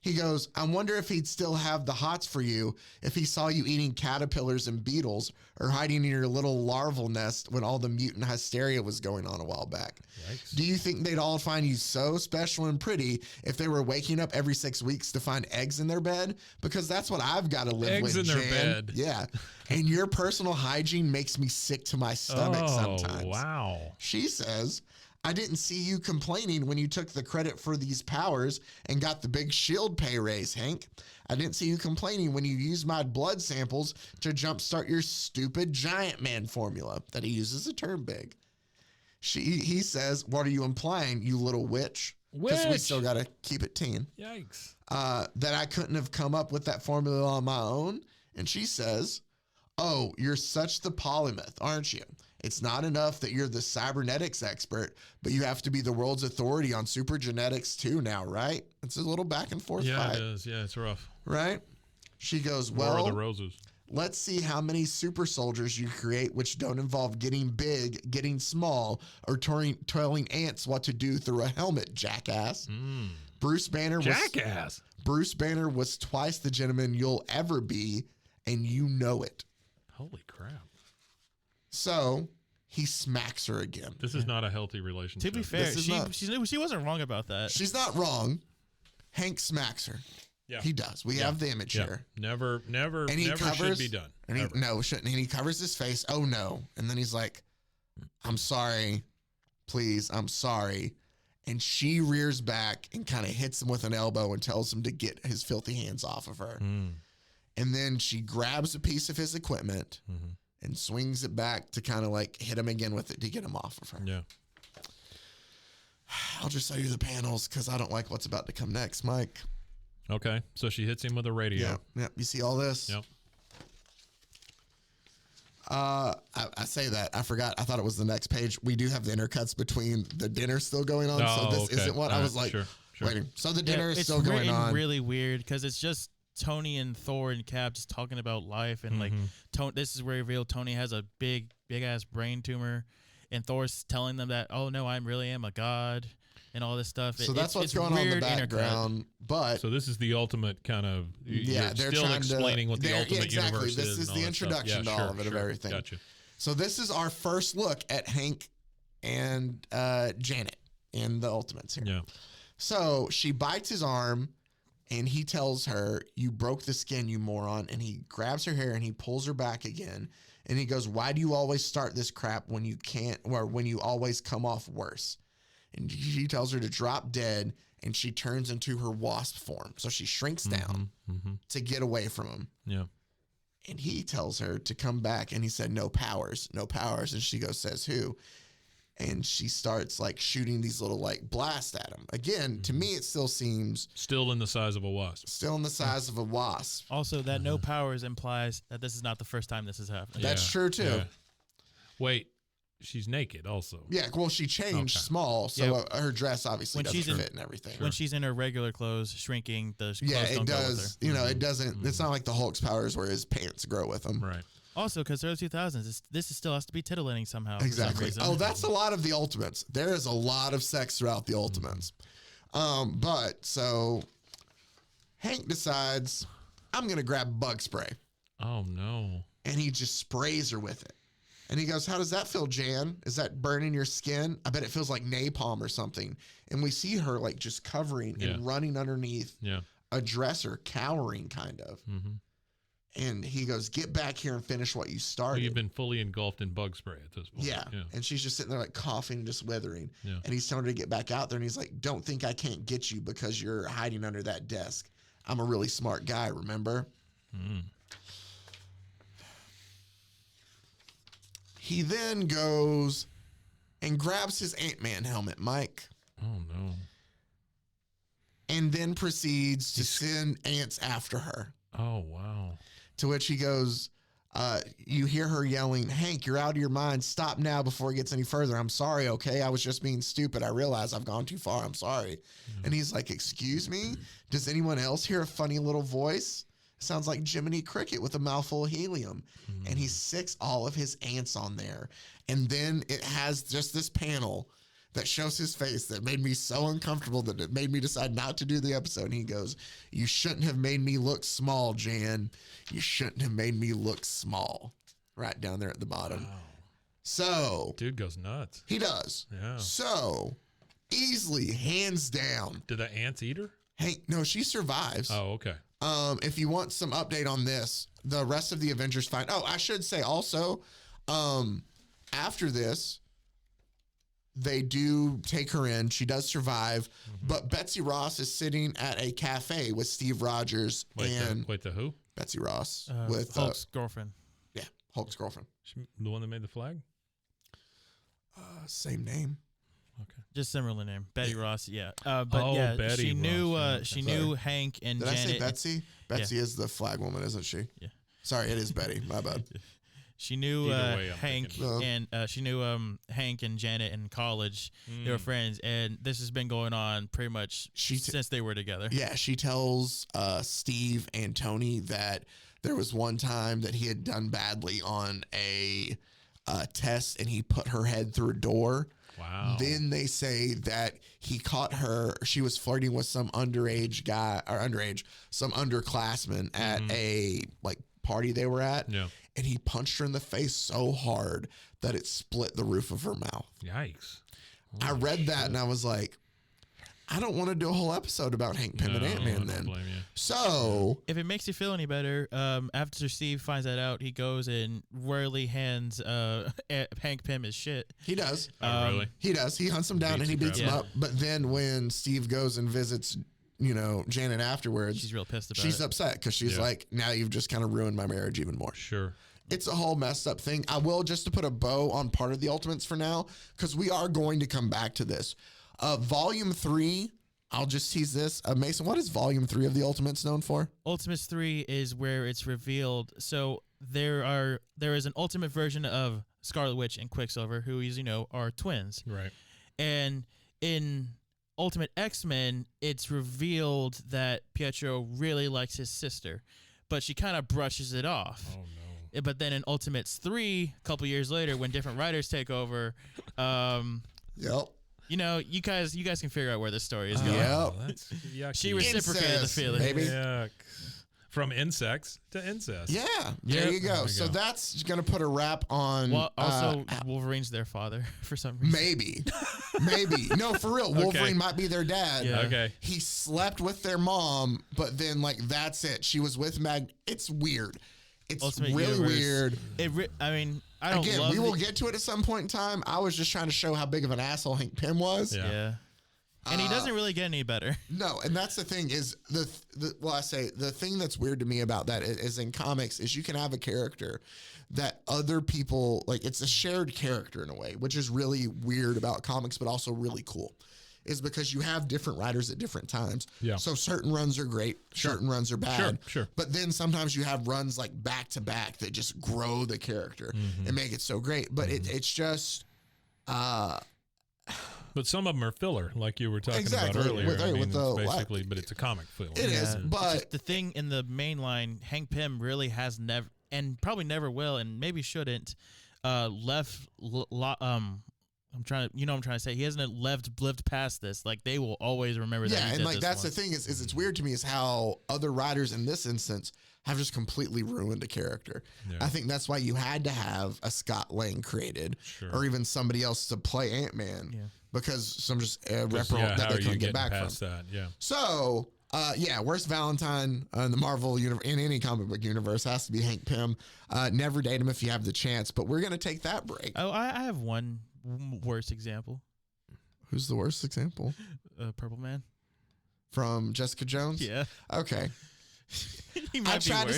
He goes, I wonder if he'd still have the hots for you if he saw you eating caterpillars and beetles or hiding in your little larval nest when all the mutant hysteria was going on a while back. Yikes. Do you think they'd all find you so special and pretty if they were waking up every 6 weeks to find eggs in their bed? Because that's what I've got to live with, Eggs in their Jan. bed. Yeah. And your personal hygiene makes me sick to my stomach sometimes. Wow. She says, I didn't see you complaining when you took the credit for these powers and got the big shield pay raise, Hank. I didn't see you complaining when you used my blood samples to jumpstart your stupid giant man formula that he uses to turn big. He says, what are you implying, you little witch? Because we still got to keep it teen. Yikes. That I couldn't have come up with that formula on my own. And she says, oh, you're such the polymath, aren't you? It's not enough that you're the cybernetics expert, but you have to be the world's authority on super genetics too now, right? It's a little back and forth fight. Yeah, it is. Yeah, it's rough. Right? She goes, War of well, the Roses. let's see how many super soldiers you create which don't involve getting big, getting small, or telling ants what to do through a helmet, jackass. Bruce Banner was twice the gentleman you'll ever be, and you know it. Holy crap. So he smacks her again. This is not a healthy relationship. To be fair, she wasn't wrong about that. She's not wrong. Hank smacks her. Yeah. He does. We have the image here. Never And he should be done. And shouldn't. And he covers his face. Oh no. And then he's like, I'm sorry. Please, I'm sorry. And she rears back and kind of hits him with an elbow and tells him to get his filthy hands off of her. And then she grabs a piece of his equipment and swings it back to kind of like hit him again with it to get him off of her. Yeah. I'll just show you the panels because I don't like what's about to come next, Mike. Okay. So she hits him with a radio. Yeah. You see all this? Yep. I I say that. I forgot. I thought it was the next page. We do have the intercuts between the dinner still going on. So this isn't what I was like waiting. So the dinner is still going on. It's really weird because it's just Tony and Thor and Cap just talking about life. And like, this is where we reveal Tony has a big ass brain tumor. And Thor's telling them that, oh, no, I really am a god. And all this stuff. So that's what's going on in the background. But so this is the ultimate kind of they're still explaining what the ultimate universe this is. This is the introduction to all of it, of everything. Gotcha. So this is our first look at Hank and Janet in the Ultimates here. Yeah. So she bites his arm, and he tells her, "You broke the skin, you moron." And he grabs her hair and he pulls her back again. And he goes, "Why do you always start this crap when you can't, or when you always come off worse?" And she tells her to drop dead, and she turns into her wasp form. So she shrinks down to get away from him. Yeah. And he tells her to come back, and he said, no powers. And she goes, says who? And she starts like shooting these little like blasts at him. Again, to me, it still seems... Still in the size of a wasp. Still in the size of a wasp. Also, that no powers implies that this is not the first time this has happened. That's true, too. Yeah. Wait. She's naked also. Yeah, well, she changed small, so her dress obviously when doesn't fit and everything. When she's in her regular clothes, shrinking, the clothes it don't does. go with her. You know, it doesn't. It's not like the Hulk's powers where his pants grow with him. Right. Also, because early 2000s, this still has to be titillating somehow. Exactly. For some reason. Oh, that's a lot of the Ultimates. There is a lot of sex throughout the Ultimates. But so Hank decides, I'm going to grab bug spray. Oh, no. And he just sprays her with it. And he goes, how does that feel, Jan? Is that burning your skin? I bet it feels like napalm or something. And we see her like just covering and running underneath a dresser, cowering kind of. And he goes, get back here and finish what you started. Well, you've been fully engulfed in bug spray at this point. Yeah. And she's just sitting there like coughing and just withering. Yeah. And he's telling her to get back out there. And he's like, don't think I can't get you because you're hiding under that desk. I'm a really smart guy, remember? He then goes and grabs his Ant-Man helmet, Mike. Oh, no. And then proceeds to send ants after her. Oh, wow. To which he goes, you hear her yelling, Hank, you're out of your mind. Stop now before it gets any further. I'm sorry, okay? I was just being stupid. I realize I've gone too far. I'm sorry. And he's like, excuse me? Does anyone else hear a funny little voice? Sounds like Jiminy Cricket with a mouthful of helium. And he sicks all of his ants on there. And then it has just this panel that shows his face that made me so uncomfortable that it made me decide not to do the episode. And he goes, you shouldn't have made me look small, Jan. You shouldn't have made me look small. Right down there at the bottom. Wow. So. Dude goes nuts. He does. Yeah. So, easily, hands down. Did the ants eat her? Hank, no, she survives. Oh, okay. If you want some update on this, the rest of the Avengers find. Oh, I should say also, after this, they do take her in. She does survive, but Betsy Ross is sitting at a cafe with Steve Rogers wait, the who? Betsy Ross with Hulk's girlfriend. Yeah, Hulk's girlfriend. The one that made the flag? Same name. Okay. Just similar name, Betty Ross. Yeah, Betty she knew. Ross, she knew Hank and Did Janet. I say Betsy? Betsy is the flag woman, isn't she? Yeah. Sorry, it is Betty. My bad. She knew Hank thinking. and she knew Hank and Janet in college. They were friends, and this has been going on pretty much since they were together. Yeah, she tells Steve and Tony that there was one time that he had done badly on a test, and he put her head through a door. Wow. Then they say that he caught her. She was flirting with some some underclassman at a party they were at. Yeah. And he punched her in the face so hard that it split the roof of her mouth. Yikes. I read that and I was like, I don't want to do a whole episode about Hank Pym and Ant-Man then. Blame you. So if it makes you feel any better, after Steve finds that out, he goes and royally hands Hank Pym his shit. he does. Really? He does. He hunts him down and he beats him up. But then when Steve goes and visits, Janet afterwards, she's real pissed about it. She's upset because she's like, now you've just kind of ruined my marriage even more. Sure. It's a whole messed up thing. I will, just to put a bow on part of the Ultimates for now, because we are going to come back to this. Volume 3, I'll just tease this. Mason, what is Volume 3 of the Ultimates known for? Ultimates 3 is where it's revealed. So there is an Ultimate version of Scarlet Witch and Quicksilver, who is, are twins. Right. And in Ultimate X-Men, it's revealed that Pietro really likes his sister, but she kind of brushes it off. Oh, no. But then in Ultimates 3, a couple years later, when different writers take over, Yep. you guys can figure out where this story is going. Yep. Oh, that's yucky. She reciprocated Incest, the feeling. baby. Yuck. From insects to incest. Yeah, Yep. there you go. There we So go. that's going to put a wrap on. Well, also, Wolverine's their father for some reason. Maybe. No, for real. Wolverine might be their dad. Yeah. Okay. He slept with their mom, but then, that's it. She was with It's weird. It's Ultimate really Universe. weird. I don't Again, love we will get to it at some point in time. I was just trying to show how big of an asshole Hank Pym was. Yeah. And he doesn't really get any better. No, and that's the thing is the thing that's weird to me about that is in comics is you can have a character that other people it's a shared character in a way, which is really weird about comics, but also really cool, is because you have different writers at different times. Yeah. So certain runs are great, certain runs are bad. Sure. But then sometimes you have runs back to back that just grow the character and make it so great. But it's just. But some of them are filler, like you were talking about earlier. Basically, but it's a comic filler. It is, but the thing in the main line, Hank Pym really has never, and probably never will, and maybe shouldn't, left. I'm trying to say he hasn't lived past this. They will always remember that. Yeah, and that's the thing is it's weird to me is how other writers in this instance have just completely ruined a character. Yeah. I think that's why you had to have a Scott Lang created, or even somebody else to play Ant-Man. Yeah. Because some just reprimand that they couldn't get back from. That? Yeah. So, worst Valentine in the Marvel universe, in any comic book universe, has to be Hank Pym. Never date him if you have the chance, but we're going to take that break. Oh, I have one worst example. Who's the worst example? Purple Man. From Jessica Jones? Yeah. Okay. I tried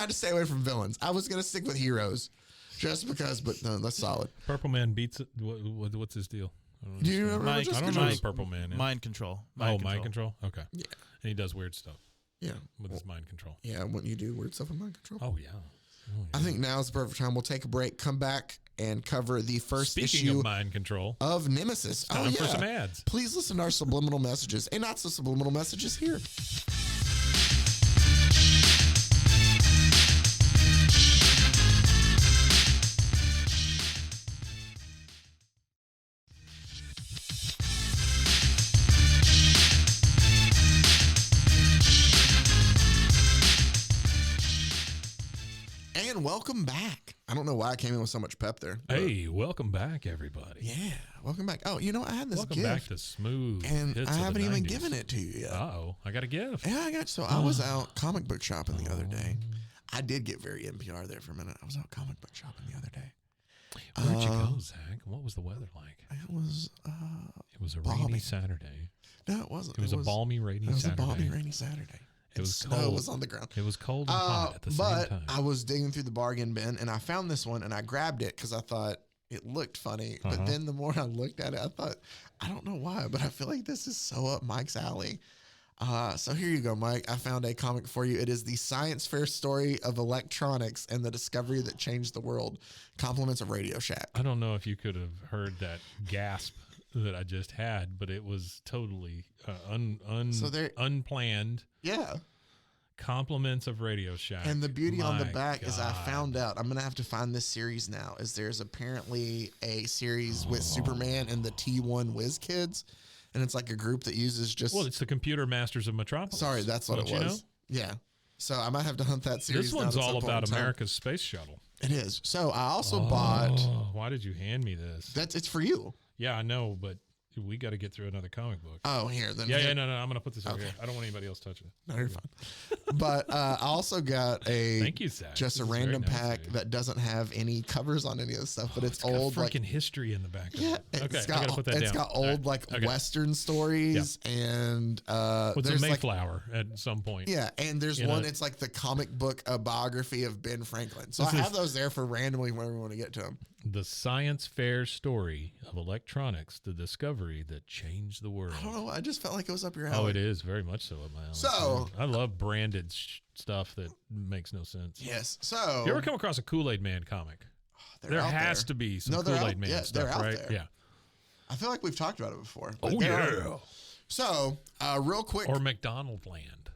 to stay away from villains. I was going to stick with heroes just because, but no, that's solid. Purple Man beats it. What's his deal? Do you remember I don't know what Purple Man is. Mind control. Mind control? Okay. Yeah. And he does weird stuff. Yeah. With his mind control. Yeah, wouldn't you do weird stuff in mind control? Oh, yeah. I think now is the perfect time. We'll take a break, come back, and cover the first Speaking issue of mind control, of Nemesis. Time for some ads. Please listen to our subliminal messages and not so subliminal messages here. And welcome back. I don't know why I came in with so much pep there. Hey, welcome back, everybody. Yeah, welcome back. Oh, I had this Welcome gift. back to Smooth And Hits I of the haven't even 90s. given it to you yet. Uh-oh, I got a gift. Yeah, I got so I was out comic book shopping the other day. I did get very NPR there for a minute. I was out comic book shopping the other day. Where'd you go, Zach? What was the weather like? It was a balmy. rainy Saturday. No, it wasn't. It was a balmy, rainy It was Saturday. a balmy, rainy Saturday. It was Snow cold. was on the ground. It was cold and hot at the same But time. I was digging through the bargain bin and I found this one and I grabbed it because I thought it looked funny. But then the more I looked at it, I thought, I don't know why, but I feel like this is so up Mike's alley. So here you go, Mike. I found a comic for you. It is the science fair story of electronics and the discovery that changed the world. Compliments of Radio Shack. I don't know if you could have heard that gasp that I just had, but it was totally unplanned. Yeah. Compliments of Radio Shack. And the beauty on the My back is I God. found out, I'm going to have to find this series now, is there's apparently a series with Superman and the T1 Whiz Kids. And it's like a group that uses just... Well, it's the Computer Masters of Metropolis. Sorry, that's what Don't it you was. know? Yeah. So I might have to hunt that series This down one's at some all point about in time. America's space shuttle. It is. So I also bought... Why did you hand me this? It's for you. Yeah, I know, but we got to get through another comic book. Oh, here. Then Yeah, no, I'm going to put this over here. I don't want anybody else touching it. No, you're fine. But I also got Thank you, Zach. just a This is very random nice of pack you. that doesn't have any covers on any of the stuff, but it's got old. freaking history in the back of Yeah, it. Okay, it's I got to put that down. It's got All old right, okay. Western stories and What's a there's Mayflower at some point? yeah, and there's You one. know- It's like the comic book biography of Ben Franklin. So This I is- have those there for randomly whenever we want to get to them. The science fair story of electronics, the discovery that changed the world. I don't know. I just felt like it was up your alley. Oh, it is very much so up my alley. So- I love branded stuff that makes no sense. Yes. So You ever come across a Kool-Aid Man comic? They're There out has there. to be some No, they're Kool-Aid out- Man yeah, stuff, they're out right? there. Yeah. I feel like we've talked about it before. but Oh, they're yeah. out. So, real quick. Or McDonald Land.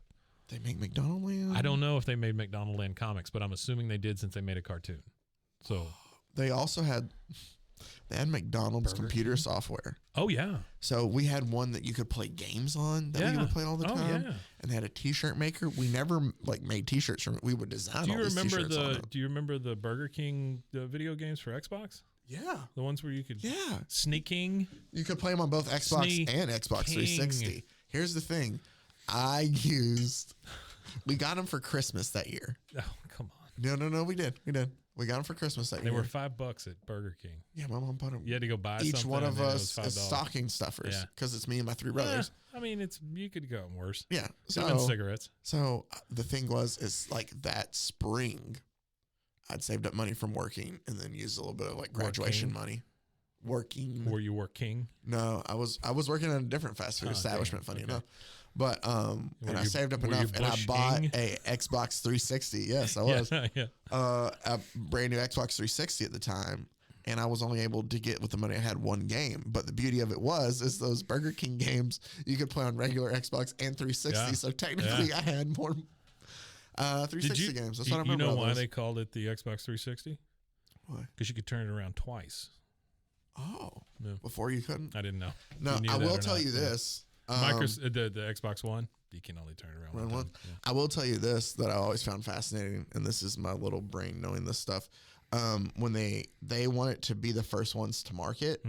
They make McDonald Land? I don't know if they made McDonald Land comics, but I'm assuming they did since they made a cartoon. So, They also had McDonald's Burger computer King? software. oh yeah. So we had one that you could play games on that we Yeah. would play all the Oh, time. yeah. And they had a T-shirt maker. We never made T-shirts from it. We would design Do all you these remember T-shirts on it. Do you remember the Burger King video games for Xbox? Yeah. The ones where you could Yeah. sneaking. You could play them on both Xbox Sneak and Xbox King. 360. Here's the thing. We got them for Christmas that year. Oh, come on. No, we did. We got them for Christmas that They year. were $5 at Burger King. Yeah, my mom bought them. You had to go buy Each something. one of and then it us was is $5. stocking stuffers Yeah. because it's me and my three brothers. I mean, you could go worse. Yeah. Should have been So, cigarettes. the thing is like that spring, I'd saved up money from working and then used a little bit of like graduation Working? money. Working. Were you working? No, I was working at a different fast food Oh, establishment, damn. funny Okay. enough. But and Were I you- saved up were you enough and I Bush bought King? a Xbox 360. Yes, I was. Yeah. A brand new Xbox 360 at the time. And I was only able to get with the money I had one game. But the beauty of it is those Burger King games you could play on regular Xbox and 360. Yeah. So technically I had more 360 games. That's what I remember. You know all why those. they called it the Xbox 360? Why? Because you could turn it around twice. Oh, Yeah. before you couldn't? I didn't know. No, You knew I that will or tell not. you Yeah. this. The Xbox One, you can only turn it around Run one one. time. Yeah. I will tell you this that I always found fascinating, and this is my little brain knowing this stuff. When they wanted to be the first ones to market,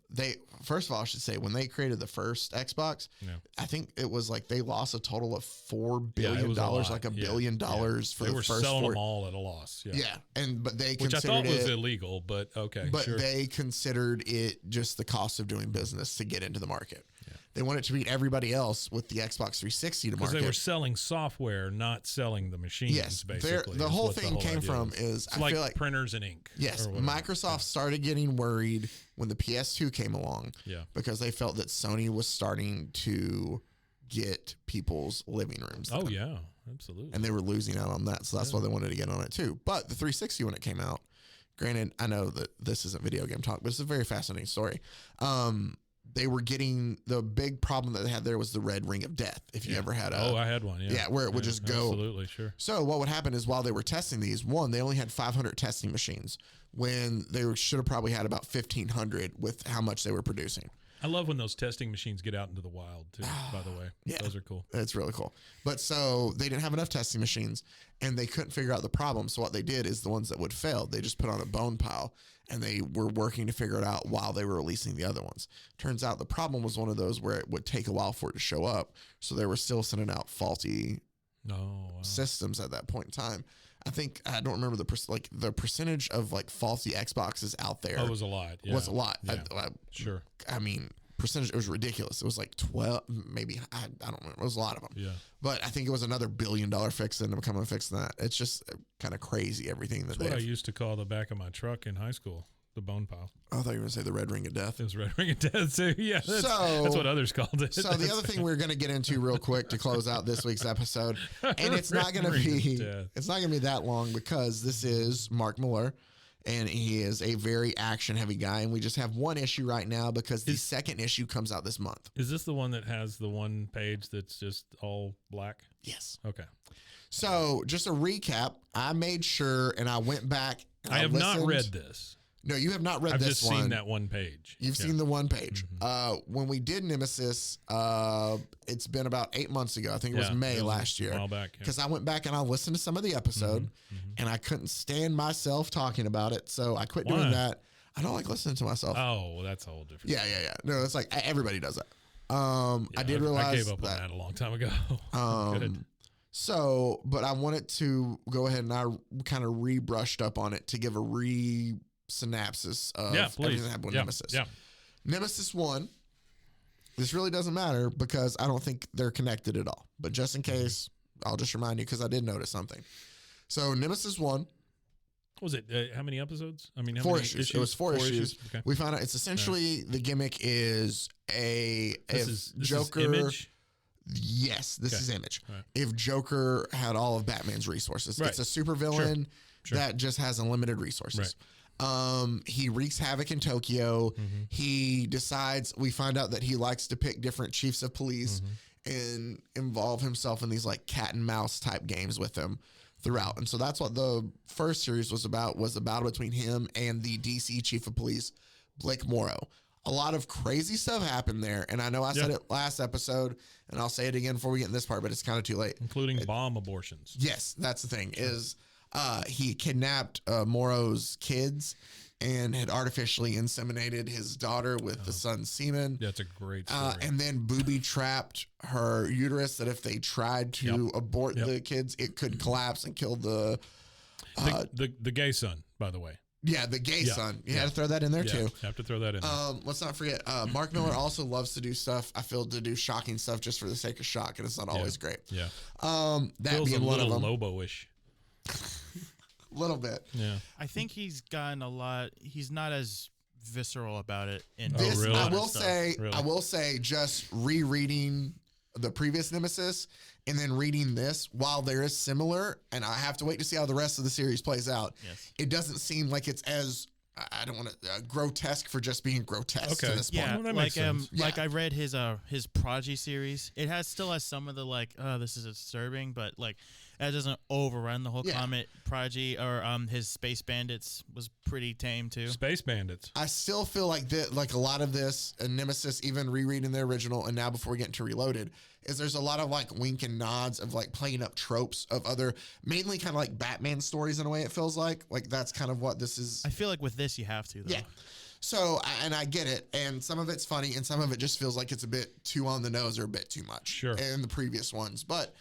they first of all, I should say when they created the first Xbox, Yeah. I think it was like they lost a total of $4 Yeah, it billion, was a lot. like $1 Yeah. billion Yeah. for They the were first selling four. them all at a loss. Yeah. Yeah, but they Which I considered thought was it, illegal, but okay. but sure. they considered it just the cost of doing business to get into the market. Yeah. They wanted to beat everybody else with the Xbox 360 to Because market. they were selling software, not selling the machines, Yes, basically. the is whole what thing came idea from is. is It's I like feel like printers and ink. yes, or whatever. Microsoft started getting worried when the PS2 came along Yeah. because they felt that Sony was starting to get people's living rooms. Oh, done. yeah. Absolutely. And they were losing out on that, so that's why they wanted to get on it too. But the 360 when it came out, granted, I know that this isn't video game talk, but it's a very fascinating story. They were getting the big problem that they had there was the red ring of death. If you ever had a I had one. Yeah. yeah, where it would just go. Absolutely. Sure. So what would happen is while they were testing these, one, they only had 500 testing machines when they should have probably had about 1,500 with how much they were producing. I love when those testing machines get out into the wild, too, by the way. Yeah. Those are cool. It's really cool. But so they didn't have enough testing machines and they couldn't figure out the problem. So what they did is the ones that would fail, they just put on a bone pile and they were working to figure it out while they were releasing the other ones. Turns out the problem was one of those where it would take a while for it to show up. So they were still sending out faulty No. systems at that point in time. I think I don't remember the percentage of like faulty Xboxes out there. It was a lot. Yeah. Was a lot. Yeah. Sure. I mean, percentage, it was ridiculous. It was like 12, maybe, I don't remember. It was a lot of them. Yeah. But I think it was another $1 billion fix that ended up coming and fixing that. It's just kind of crazy, everything that That's they what I used to call the back of my truck in high school, the bone pile. I thought you were going to say the red ring of death. It was red ring of death. So, yeah, that's what others called it. So the other thing we're going to get into real quick to close out this week's episode, and it's not going to Red ring of be death. it's not going to be that long because this is Mark Millar, and he is a very action heavy guy, and we just have one issue right now because the second issue comes out this month. Is this the one that has the one page that's just all black? Yes. Okay. So just a recap, I made sure and I went back. And I have not listened. read this. No, you have not read I've this just one. seen that one page. You've Yeah. seen the one page. When we did Nemesis, it's been about 8 months ago. I think it was Yeah, May it was last a year. while back, yeah. Because I went back and I listened to some of the episode, and I couldn't stand myself talking about it, so I quit Why? doing that. I don't like listening to myself. Oh, well, that's a whole different. Yeah. No, it's like everybody does that. I did realize I gave up that. on that a long time ago. Good. So, but I wanted to go ahead and I kind of re-brushed up on it to give a re-synopsis of Yeah, please. everything that happened with Yeah, Nemesis. yeah. Nemesis 1, this really doesn't matter because I don't think they're connected at all. But just in case, I'll just remind you because I did notice something. So Nemesis 1, What was it? How many episodes? I mean, how 4 many issues. It was 4 issues. Okay. We found out it's essentially the gimmick is This is Joker. Image. Yes, this Okay. is Image. Right. If Joker had all of Batman's resources, Right. it's a supervillain. that just has unlimited resources. He wreaks havoc in Tokyo. He decides, we find out that he likes to pick different chiefs of police and involve himself in these like cat and mouse type games with them throughout. And so that's what the first series was a battle between him and the DC chief of police, Blake Morrow. A lot of crazy stuff happened there. And I know I said it last episode, and I'll say it again before we get in this part, but it's kind of too late. Including bomb abortions. Yes, that's the thing, is he kidnapped Morrow's kids and had artificially inseminated his daughter with the son's semen. That's a great story. And then booby-trapped her uterus that if they tried to abort the kids, it could collapse and kill the gay son, by the way. Yeah, the gay son. You had to throw that in there too. Have to throw that in there. Let's not forget, Mark Millar also loves to do stuff, I feel, to do shocking stuff just for the sake of shock, and it's not always great. Yeah. That Feels being a one of little them. Lobo-ish. Little bit. Yeah. I think he's gotten a lot. He's not as visceral about it. In This, really? I will say, Really? I will say, just rereading the previous Nemesis and then reading this, while there is similar, and I have to wait to see how the rest of the series plays out. Yes. It doesn't seem like it's as, I don't want to, grotesque for just being grotesque to this point. Yeah, Well, that like makes sense. like I read his Prodigy series. It still has some of the like, oh, this is disturbing, but like that doesn't overrun the whole comic. Prodigy or his Space Bandits was pretty tame too. Space Bandits. I still feel like that, like a lot of this, and Nemesis, even rereading the original, and now before we get into Reloaded, is there's a lot of like wink and nods of like playing up tropes of other, mainly kind of like Batman stories in a way. It feels like that's kind of what this is. I feel like with this you have to though. Yeah. So, and I get it, and some of it's funny, and some of it just feels like it's a bit too on the nose or a bit too much. Sure. In the previous ones, but.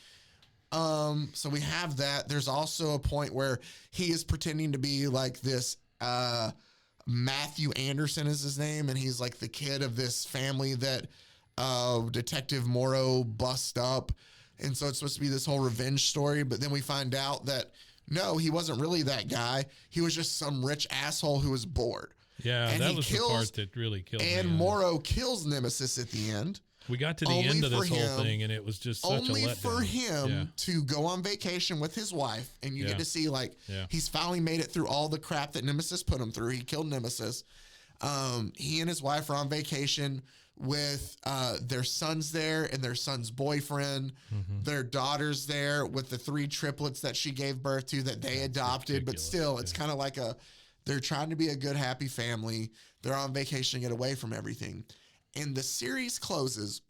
So we have that. There's also a point where he is pretending to be like this, Matthew Anderson is his name, and he's like the kid of this family that Detective Morrow bust up. And so it's supposed to be this whole revenge story, but then we find out that no, he wasn't really that guy. He was just some rich asshole who was bored. Yeah, and that was the part that really killed me. And Morrow kills Nemesis at the end. We got to the end of this whole thing, and it was just such a letdown. Only for him to go on vacation with his wife, and you get to see, like, he's finally made it through all the crap that Nemesis put him through. He killed Nemesis. He and his wife are on vacation with their sons there and their son's boyfriend. Their daughter's there with the 3 triplets that she gave birth to that they adopted. But still, it's kind of like they're trying to be a good, happy family. They're on vacation to get away from everything. And the series closes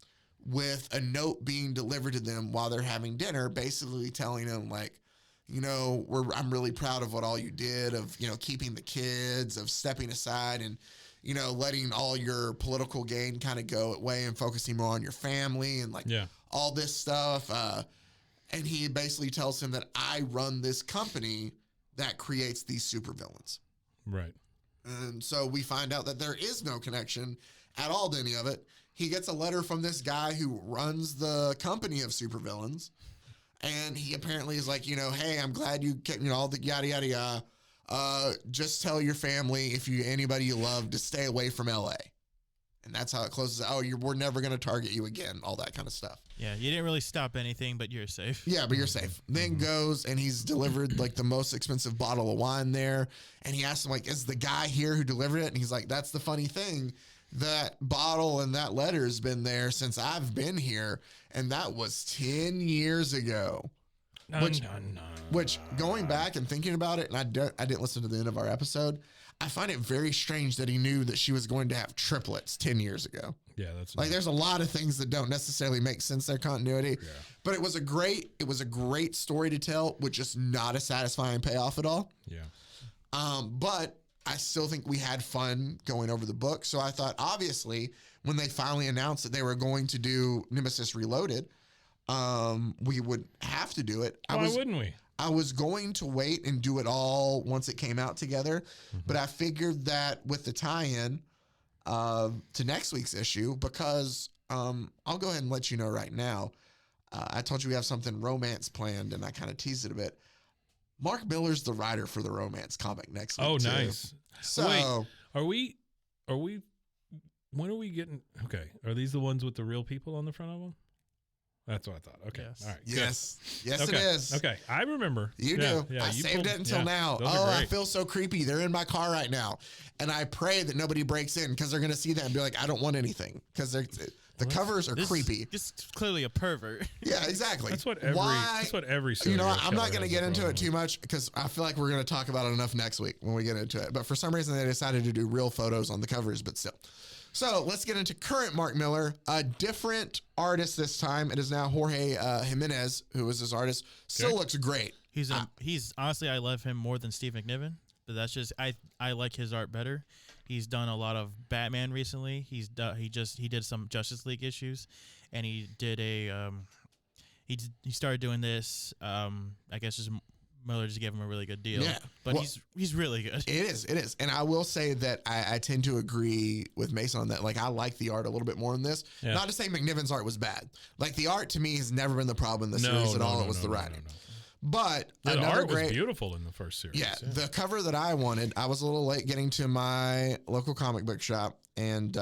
with a note being delivered to them while they're having dinner, basically telling them, like, you know, I'm really proud of what all you did, of, you know, keeping the kids, of stepping aside and, you know, letting all your political gain kind of go away and focusing more on your family and, like, all this stuff. And he basically tells him that I run this company that creates these supervillains. Right. And so we find out that there is no connection at all to any of it. He gets a letter from this guy who runs the company of supervillains, and he apparently is like, you know, hey, I'm glad you kept, you know, all the yada yada yada. Just tell your family, if anybody you love, to stay away from LA. And that's how it closes. Oh, we're never going to target you again. All that kind of stuff. Yeah, you didn't really stop anything, but you're safe. Yeah, but you're safe. Then goes and he's delivered like the most expensive bottle of wine there. And he asks him, like, is the guy here who delivered it? And he's like, that's the funny thing. That bottle and that letter has been there since I've been here. And that was 10 years ago. Which going back and thinking about it, and I didn't listen to the end of our episode, I find it very strange that he knew that she was going to have triplets 10 years ago. Yeah, that's like, there's a lot of things that don't necessarily make sense, their continuity. Yeah. But it was a great story to tell with just not a satisfying payoff at all. Yeah. But I still think we had fun going over the book. So I thought, obviously, when they finally announced that they were going to do Nemesis Reloaded, we would have to do it. Why wouldn't we? I was going to wait and do it all once it came out together, but I figured that with the tie-in to next week's issue, because I'll go ahead and let you know right now. I told you we have something romance planned, and I kind of teased it a bit. Mark Millar's the writer for the romance comic next week. Oh, too. nice. So wait, are we? When are we getting? Okay, are these the ones with the real people on the front of them? That's what I thought. Okay. Yes. All right. Yes. Yes, Okay. it is. Okay. I remember. You Yeah, do. yeah, I you saved pulled- it until yeah, now. those are Oh, I great. feel so creepy. They're in my car right now. And I pray that nobody breaks in because they're going to see that and be like, I don't want anything. Because the covers are creepy. This is clearly a pervert. Yeah, exactly. That's what every You know, serial I'm not killer going to has get a into problem it too much because I feel like we're going to talk about it enough next week when we get into it. But for some reason, they decided to do real photos on the covers, but still. So let's get into current Mark Millar, a different artist this time. It is now Jorge Jiménez, who was his artist. Still looks great. He's honestly, I love him more than Steve McNiven, but that's just I like his art better. He's done a lot of Batman recently. He did some Justice League issues, and he did he started doing this. I guess just Miller just gave him a really good deal. Yeah. But Well, he's really good. It is. And I will say that I tend to agree with Mason on that. Like, I like the art a little bit more in this. Yeah. Not to say McNiven's art was bad. Like, the art to me has never been the problem in the series at all. It was the writing. But The another art was great, beautiful in the first series. yeah, the cover that I wanted, I was a little late getting to my local comic book shop. And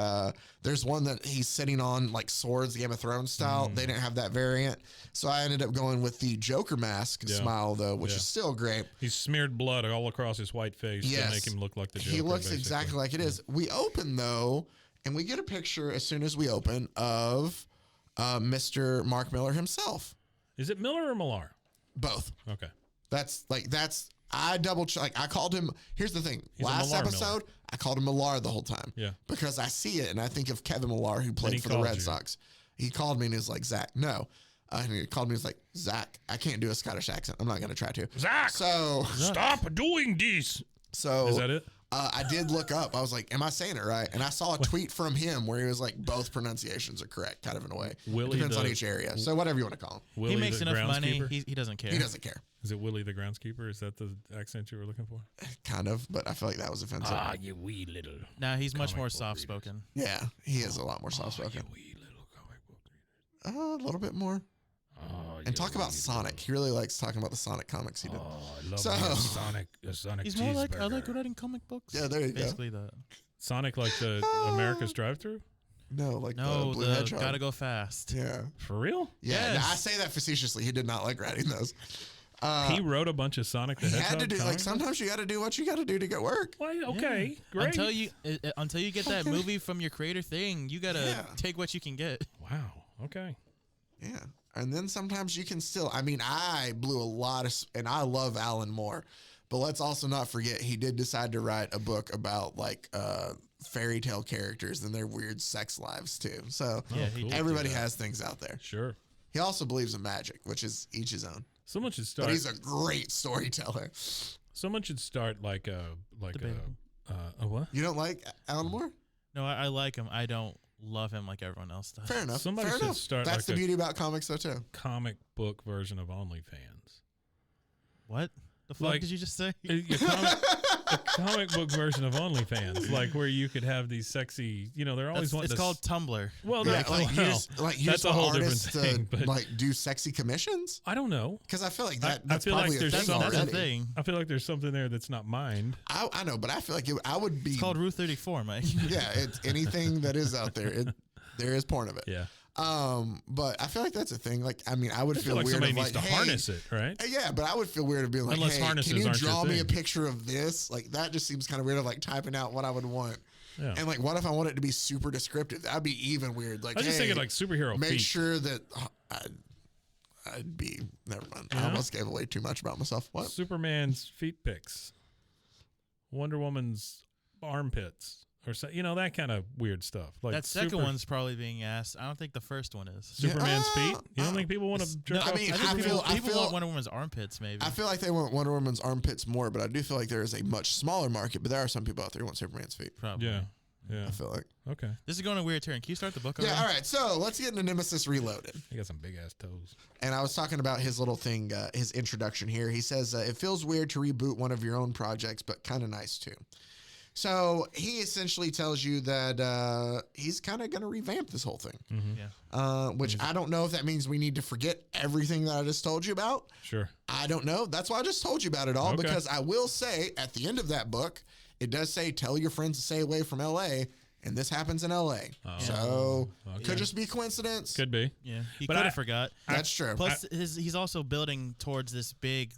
there's one that he's sitting on, like swords, Game of Thrones style. They didn't have that variant. So I ended up going with the Joker mask smile, though, which is still great. He's smeared blood all across his white face to make him look like the Joker. He looks basically. exactly like it is. We open, though, and we get a picture as soon as we open of Mr. Mark Millar himself. Is it Miller or Millar? Both. Okay. I double check. Like, I called him. Here's the thing. He's a Last Millar episode, Millar. I called him Millar the whole time. Yeah. Because I see it and I think of Kevin Millar, who he played for the called Red you. Sox. He called me and he was like, Zach, no. And he called me and was like, Zach, I can't do a Scottish accent. I'm not going to try to. Zach, So, stop doing this. so Is that it? I did look up. I was like, am I saying it right? And I saw a tweet from him where he was like, both pronunciations are correct, kind of in a way. Willie Depends on the- each area. So whatever you want to call him. Willie He makes the enough money. groundskeeper? He doesn't care. He doesn't care. Is it Willie the groundskeeper? Is that the accent you were looking for? Kind of, but I feel like that was offensive. You wee little. Nah, he's much Comic more book soft spoken. Yeah, he is a lot more soft spoken. Wee little comic book reader. A little bit more. And talk about Sonic. He really likes talking about the Sonic comics he did. I love So- the Sonic He's more like I like cheeseburger. writing comic books. Yeah, there you go. Basically that. Sonic like the America's drive-thru? No, like No, the Blue the Hedgehog. gotta go fast. Yeah. For real? Yeah, Yes. I say that facetiously. He did not like writing those. He wrote a bunch of Sonic the He Hedgehog had to do, like, comics? sometimes you got to do what you got to do to get work. Why, okay, great. Until you get that movie from your creator thing, you gotta Yeah. take what you can get. Wow, okay. Yeah. And then sometimes you can still, I mean, I blew a lot of, and I love Alan Moore, but let's also not forget he did decide to write a book about like fairy tale characters and their weird sex lives too. So Yeah, he cool. did. everybody has things out there. Sure. He also believes in magic, which is each his own. Someone should But start. he's a great storyteller. Someone should start like a Debatable. what? You don't like Alan Moore? No, I like him. I don't love him like everyone else does. Fair enough. Somebody Fair should enough. start That's like the a- beauty about comics, though, too. Comic book version of OnlyFans. What the fuck Like- did you just say? A comic book version of OnlyFans, like where you could have these sexy, they're always wanting It's to called Tumblr. Well, Yeah, that's use that's a whole different artists thing. to But like do sexy commissions. I don't know. Because I feel like I that's feel like probably there's a thing some- That's a already. thing. I feel like there's something there that's not mined. I know, but I feel like I would be. It's called Rule 34, Mike. Yeah, it's anything that is out there. There is porn of it. Yeah. But I feel like that's a thing. Like, I mean, I would I feel feel like weird somebody of needs like, to hey, harness it, right? Yeah, but I would feel weird of being like, Unless hey, harnesses can you aren't your draw me a thing. picture of this? Like, that just seems kind of weird of like typing out what I would want. Yeah. And like, what if I want it to be super descriptive? That'd be even weird. Like, I was just hey, thinking like superhero make feet. sure that I'd be. Never mind. I Yeah. almost gave away too much about myself. What? Superman's feet pics. Wonder Woman's armpits. Or so, that kind of weird stuff. Like That second one's probably being asked. I don't think the first one is. Superman's Yeah, feet. You don't think people want to jerk I off? mean, to I Superman? feel- People want Wonder Woman's armpits, maybe. I feel like they want Wonder Woman's armpits more, but I do feel like there is a much smaller market. But there are some people out there who want Superman's feet. Probably. Yeah. Yeah. I feel like. Okay. This is going on a weird turn. Can you start the book Yeah. already? All right. So let's get into Nemesis Reloaded. He got some big ass toes. And I was talking about his little thing, his introduction here. He says it feels weird to reboot one of your own projects, but kind of nice too. So he essentially tells you that he's kind of going to revamp this whole thing, Yeah. which I don't know if that means we need to forget everything that I just told you about. Sure. I don't know. That's why I just told you about it all, Okay. because I will say at the end of that book, it does say, tell your friends to stay away from LA. and this happens in L.A. Oh. So Okay. could just be coincidence. Could be. Yeah, he But could I- have forgot. That's true. Plus, he's also building towards this big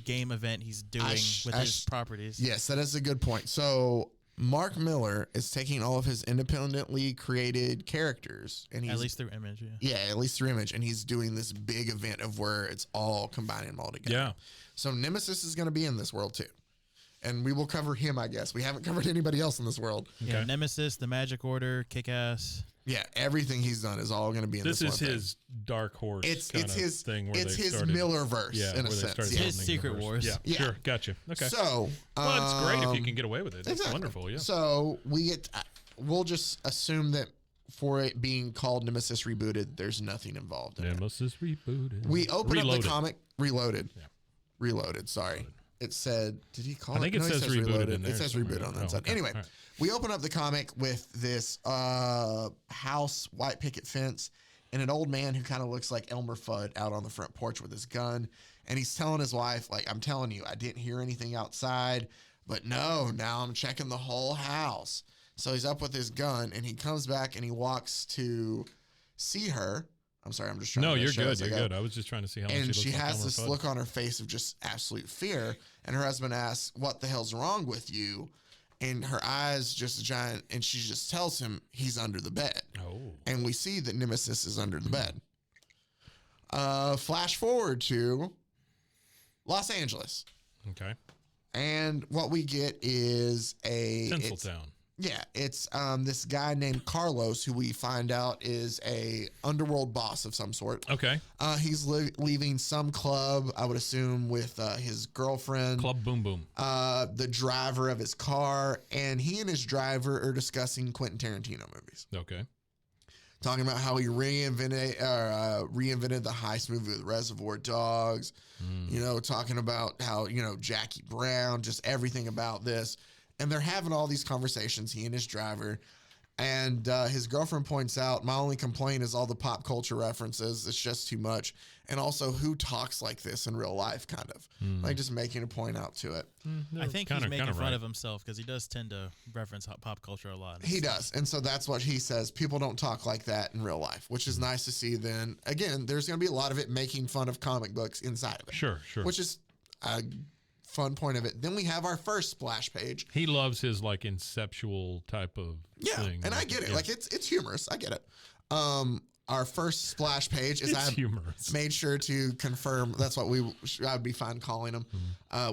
game event he's doing with his properties. Yes, that is a good point. So Mark Millar is taking all of his independently created characters, and he's At least through Image, yeah. yeah, at least through Image, and he's doing this big event of where it's all combining them all together. Yeah. So Nemesis is going to be in this world too, and we will cover him. I guess we haven't covered anybody else in this world. Yeah, Nemesis, the Magic Order, Kick-Ass. Yeah, everything he's done is all going to be in this. This is one his dark horse. It's kind of his thing. Where it's they his started, Millar-Verse yeah, in a where they sense. started Yeah. His building Secret universe. Wars. Yeah, Yeah. sure, gotcha. Okay. So Well, it's great if you can get away with it. It's exactly. wonderful. Yeah. So we'll just assume that for it being called Nemesis Rebooted, there's nothing involved in it. Nemesis rebooted. We open up Reloaded. the comic Reloaded. Yeah. Reloaded. Sorry. It said, did he call I it? think it he says Rebooted Reloaded. in there It says somewhere. Reboot on that Oh, side. okay. Anyway, All right. we open up the comic with this house, white picket fence, and an old man who kind of looks like Elmer Fudd out on the front porch with his gun. And he's telling his wife, like, I'm telling you, I didn't hear anything outside, but no, now I'm checking the whole house. So he's up with his gun, and he comes back and he walks to see her. I'm sorry, I'm just trying No, to you're show good. as I You're go. good. I was just trying to see how much And she she looks like has Elmer this Fudd. look on her face of just absolute fear. And her husband asks, what the hell's wrong with you? And her eyes just giant. And she just tells him he's under the bed. Oh. And we see that Nemesis is under the bed. Flash forward to Los Angeles. Okay. And what we get is Tinseltown. it's this guy named Carlos, who we find out is a underworld boss of some sort. Okay. He's leaving some club, I would assume, with his girlfriend, Club Boom Boom. the driver of his car, and he and his driver are discussing Quentin Tarantino movies, Okay. talking about how he reinvented the heist movie with Reservoir Dogs. You know, talking about how Jackie Brown, just everything about this. And they're having all these conversations, he and his driver. And his girlfriend points out, my only complaint is all the pop culture references. It's just too much. And also, who talks like this in real life, kind of. Like, just making a point out to it. I think he's making fun of himself because he does tend to reference pop culture a lot. He does. And so that's what he says. People don't talk like that in real life, which is nice to see then. Again, there's going to be a lot of it making fun of comic books inside of it. Sure. Which is a fun point of it. Then we have our first splash page. He loves his like inceptual type of thing. And I get it. Yeah. Like it's humorous. I get it. Our first splash page is It's humorous. made sure to confirm. That's what I'd be fine calling him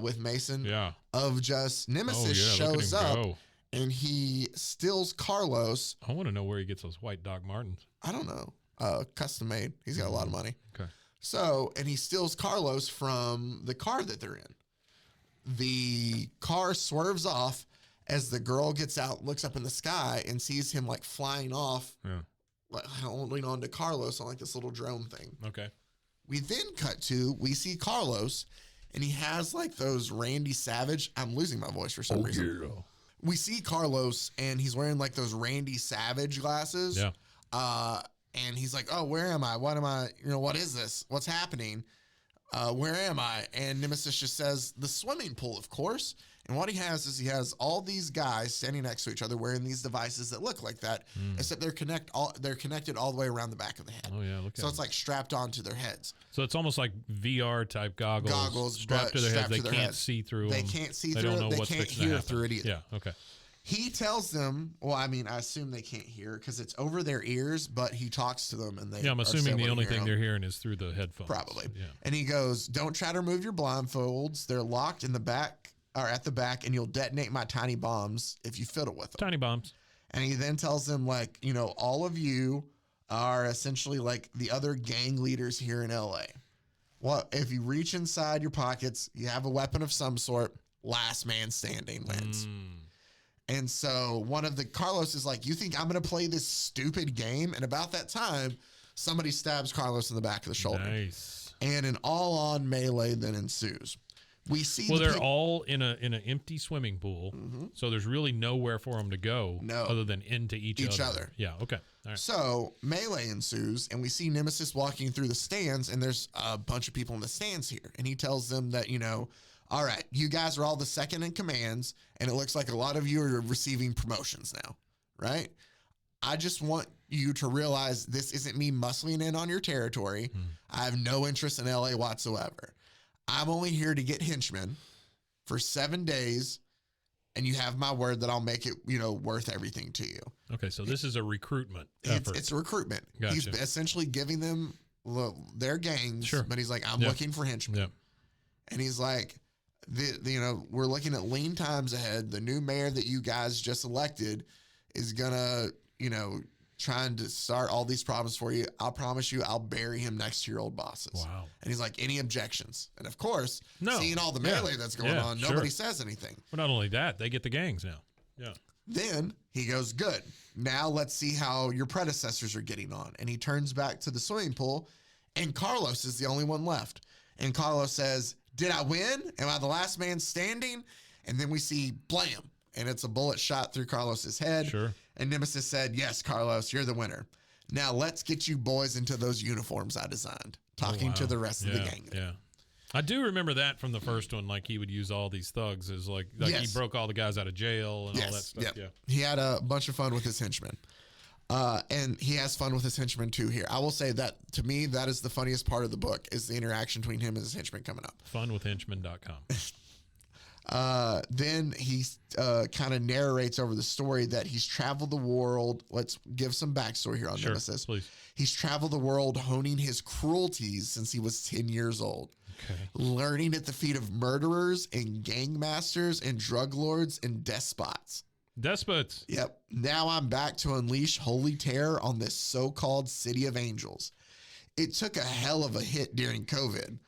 with Mason. Yeah. Of just Nemesis look at shows him up go. and he steals Carlos. I want to know where he gets those white Doc Martens. I don't know. Custom made. He's got a lot of money. Okay. So, and he steals Carlos from the car that they're in. The car swerves off as the girl gets out, looks up in the sky, and sees him like flying off, Yeah. like holding on to Carlos on like this little drone thing. Okay. We then we see Carlos, and he has like those Randy Savage. I'm losing my voice for some reason. Yeah. We see Carlos, and he's wearing like those Randy Savage glasses. Yeah. And he's like, oh, where am I? What am I? What is this? What's happening? Where am I? And Nemesis just says, the swimming pool, of course. And what he has all these guys standing next to each other wearing these devices that look like that, except they're connected all the way around the back of the head. Oh yeah. Look at So it's him. like strapped onto their heads. So it's almost like VR type goggles strapped but to their heads. strapped They to their can't heads. see through They them. can't see They through don't it. know They what's can't fixing to hear happen. through it either. Yeah. Okay. He tells them, well, I mean, I assume they can't hear because it's over their ears, but he talks to them and they Yeah. I'm are assuming the able to only hear thing him. they're hearing is through the headphones. Probably. Yeah. And he goes, don't try to remove your blindfolds. They're locked in the back or at the back, and you'll detonate my tiny bombs if you fiddle with them. Tiny bombs. And he then tells them, like, all of you are essentially like the other gang leaders here in LA. Well, if you reach inside your pockets, you have a weapon of some sort, last man standing wins. And so one of the Carlos is like, you think I'm going to play this stupid game? And about that time, somebody stabs Carlos in the back of the shoulder. Nice. And an all-on melee then ensues. We see. Well, they're all in an empty swimming pool, so there's really nowhere for them to go, No. other than into each other. Yeah. Okay. All right. So melee ensues, and we see Nemesis walking through the stands, and there's a bunch of people in the stands here, and he tells them that all right, you guys are all the second in commands, and it looks like a lot of you are receiving promotions now. right? I just want you to realize this isn't me muscling in on your territory. I have no interest in LA whatsoever. I'm only here to get henchmen for 7 days, and you have my word that I'll make it, worth everything to you. Okay, so this is a recruitment effort. It's a recruitment. Gotcha. He's essentially giving them their gangs, Sure. but he's like, I'm looking for henchmen. Yep. And he's like, we're looking at lean times ahead. The new mayor that you guys just elected is gonna, trying to start all these problems for you. I'll promise you, I'll bury him next to your old bosses. Wow. And he's like, any objections? And of course, No. seeing all the melee that's going on, nobody says anything. But not only that, they get the gangs now. Yeah. Then he goes, good. Now let's see how your predecessors are getting on. And he turns back to the swimming pool, and Carlos is the only one left. And Carlos says, did I win? Am I the last man standing? And then we see blam, and it's a bullet shot through Carlos's head. Sure. And Nemesis said, yes, Carlos, you're the winner. Now let's get you boys into those uniforms I designed, talking to the rest of the gang. Yeah. I do remember that from the first one. Like, he would use all these thugs as like he broke all the guys out of jail and all that stuff. Yep. Yeah. He had a bunch of fun with his henchmen. And he has fun with his henchmen too here. I will say that, to me, that is the funniest part of the book, is the interaction between him and his henchmen coming up. Funwithhenchmen.com. Then he kind of narrates over the story that he's traveled the world. Let's give some backstory here on Nemesis. Please. He's traveled the world honing his cruelties since he was 10 years old. Okay. Learning at the feet of murderers and gang masters and drug lords and despots. Despots. Yep. Now I'm back to unleash holy terror on this so-called city of angels. It took a hell of a hit during COVID.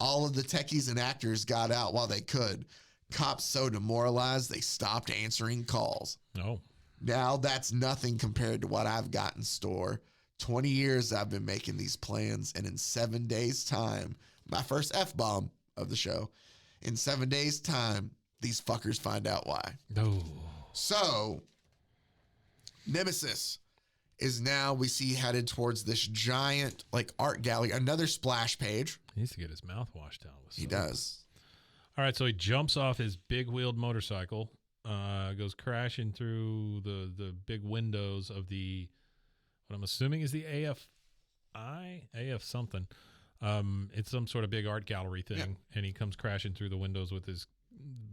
All of the techies and actors got out while they could. Cops so demoralized they stopped answering calls. Oh. Now that's nothing compared to what I've got in store. 20 years I've been making these plans, and in 7 days' time, my first F-bomb of the show, in 7 days' time, these fuckers find out why. Oh. So, Nemesis is now, we see, headed towards this giant, art gallery, another splash page. He needs to get his mouth washed out with He soap. does. All right, so he jumps off his big-wheeled motorcycle, goes crashing through the big windows of the, what I'm assuming is the AF something. It's some sort of big art gallery thing, and he comes crashing through the windows with his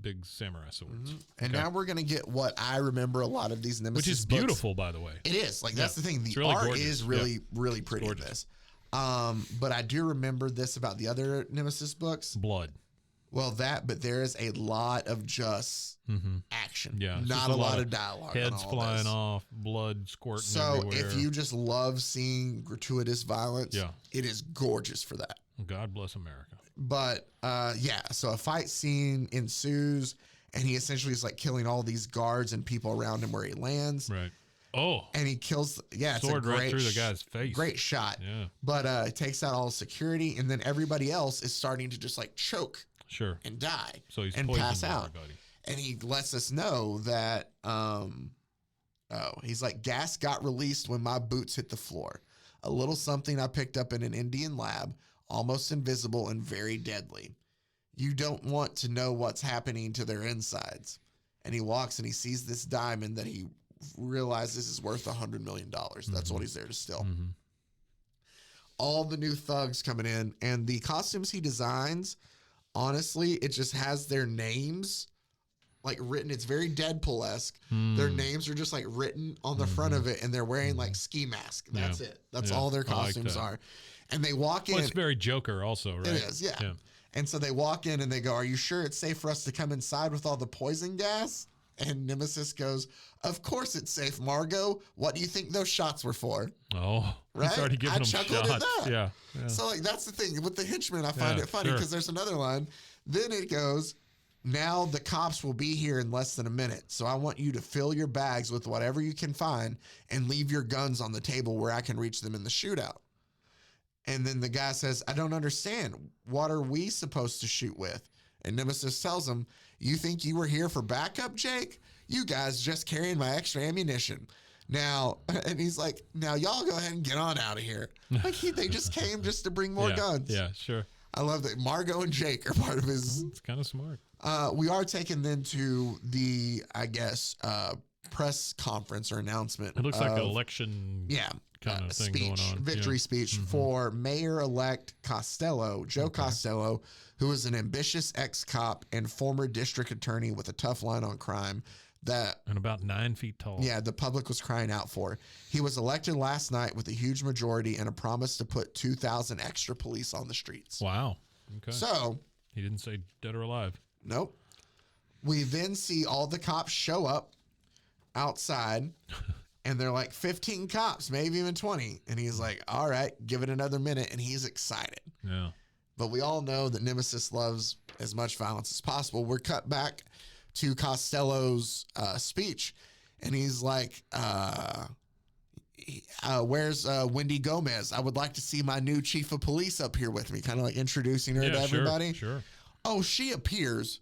big samurai swords. And now we're going to get what I remember a lot of these Nemesis Which is books. beautiful, by the way. It is. That's the thing. The really art gorgeous. is really pretty in this. But I do remember this about the other Nemesis books. Blood. Well, but there is a lot of just action. Yeah. Not a lot of dialogue. Heads flying off, blood squirting So everywhere. if you just love seeing gratuitous violence, it is gorgeous for that. God bless America. But so a fight scene ensues, and he essentially is killing all these guards and people around him where he lands. Right. Oh. And he kills, it's sword a great right through the guy's face. Great shot. Yeah. But it takes out all security, and then everybody else is starting to just choke and die. So he's and poisoning pass out. everybody. And he lets us know that, he's like, gas got released when my boots hit the floor. A little something I picked up in an Indian lab, almost invisible and very deadly. You don't want to know what's happening to their insides. And he walks and he sees this diamond that he realizes is worth $100 million. That's what he's there to steal. All the new thugs coming in, and the costumes he designs, honestly, it just has their names written. It's very Deadpool-esque. Their names are just written on the front of it, and they're wearing ski mask. That's it. That's all their costumes are. And they walk in. Well, it's very Joker also, right? It is, yeah. And so they walk in and they go, are you sure it's safe for us to come inside with all the poison gas? And Nemesis goes, of course it's safe, Margot. What do you think those shots were for? Oh, right? He's already giving them chuckled shots. at that. Yeah. So that's the thing. With the henchmen, I find it funny sure. because there's another line. Then it goes, now the cops will be here in less than a minute. So I want you to fill your bags with whatever you can find and leave your guns on the table where I can reach them in the shootout. And then the guy says, I don't understand. What are we supposed to shoot with? And Nemesis tells him, you think you were here for backup, Jake? You guys just carrying my extra ammunition. Now, and he's like, now y'all go ahead and get on out of here. They just came just to bring more guns. Yeah, sure. I love that Margot and Jake are part of his. It's kind of smart. We are taken then to the, press conference or announcement. It looks like an election kind of thing speech, going on. victory speech for Mayor-elect Costello, Joe Costello, who is an ambitious ex-cop and former district attorney with a tough line on crime and about 9 feet tall. Yeah, the public was crying out for. He was elected last night with a huge majority and a promise to put 2,000 extra police on the streets. Wow. Okay. So he didn't say dead or alive. Nope. We then see all the cops show up outside, and they're like 15 cops, maybe even 20. And he's like, all right, give it another minute. And he's excited. Yeah. But we all know that Nemesis loves as much violence as possible. We're cut back to Costello's speech, and he's like, where's Wendy Gomez? I would like to see my new chief of police up here with me, kind of like introducing her to everybody. Sure. Oh, she appears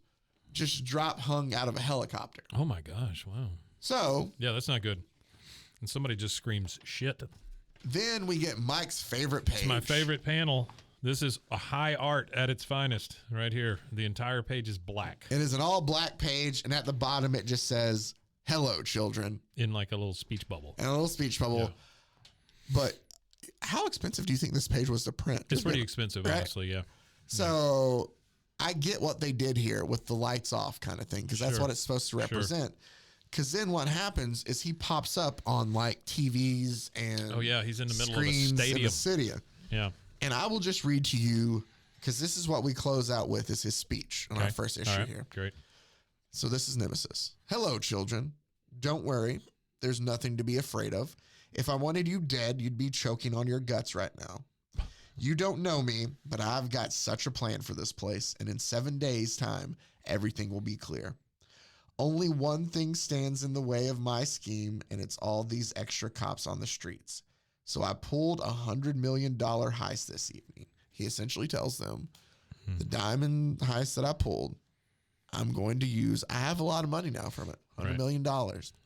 just hung out of a helicopter. Oh, my gosh. Wow. So. Yeah, that's not good. And somebody just screams shit. Then we get Mike's favorite page. It's my favorite panel. This is a high art at its finest right here. The entire page is black. It is an all black page, and at the bottom it just says, hello, children. In like a little speech bubble. And a little speech bubble. Yeah. But how expensive do you think this page was to print? It's pretty expensive, right? Honestly, yeah. So I get what they did here with the lights off kind of thing, because that's what it's supposed to represent. Because then what happens is he pops up on like TVs and he's in the middle of a stadium. In the city. Yeah. And I will just read to you, because this is what we close out with, is his speech on our first issue here. Great. So this is Nemesis. Hello, children. Don't worry. There's nothing to be afraid of. If I wanted you dead, you'd be choking on your guts right now. You don't know me, but I've got such a plan for this place, and in 7 days' time, everything will be clear. Only one thing stands in the way of my scheme, and it's all these extra cops on the streets. So I pulled $100 million heist this evening. He essentially tells them, the diamond heist that I pulled, I'm going to use. I have a lot of money now from it, $100 million.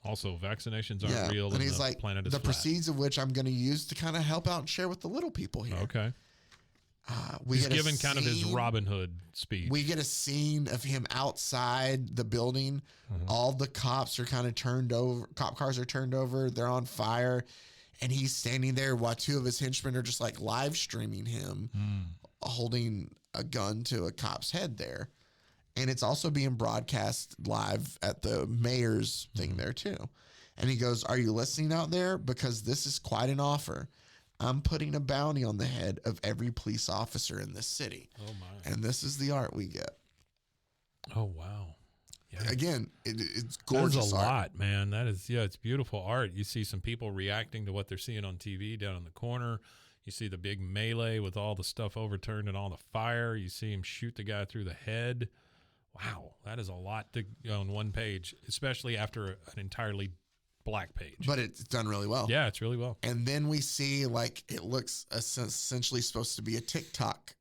Also, vaccinations aren't real. And he's like, planet is the flat. proceeds of which I'm going to use to kind of help out and share with the little people here. Okay. He's given kind of his Robin Hood speech. We get a scene of him outside the building. All the cops are kind of turned over. Cop cars are turned over. They're on fire. And he's standing there while two of his henchmen are just like live streaming him, holding a gun to a cop's head there. And it's also being broadcast live at the mayor's thing there too. And he goes, are you listening out there? Because this is quite an offer. I'm putting a bounty on the head of every police officer in this city. Oh my. And this is the art we get. Oh, wow. Yeah. Again, it's gorgeous. That's a lot, man. That is, it's beautiful art. You see some people reacting to what they're seeing on TV down in the corner. You see the big melee with all the stuff overturned and all the fire. You see him shoot the guy through the head. Wow, that is a lot to go on one page, especially after an entirely black page. But it's done really well. Yeah, it's really well. And then we see like it looks essentially supposed to be a TikTok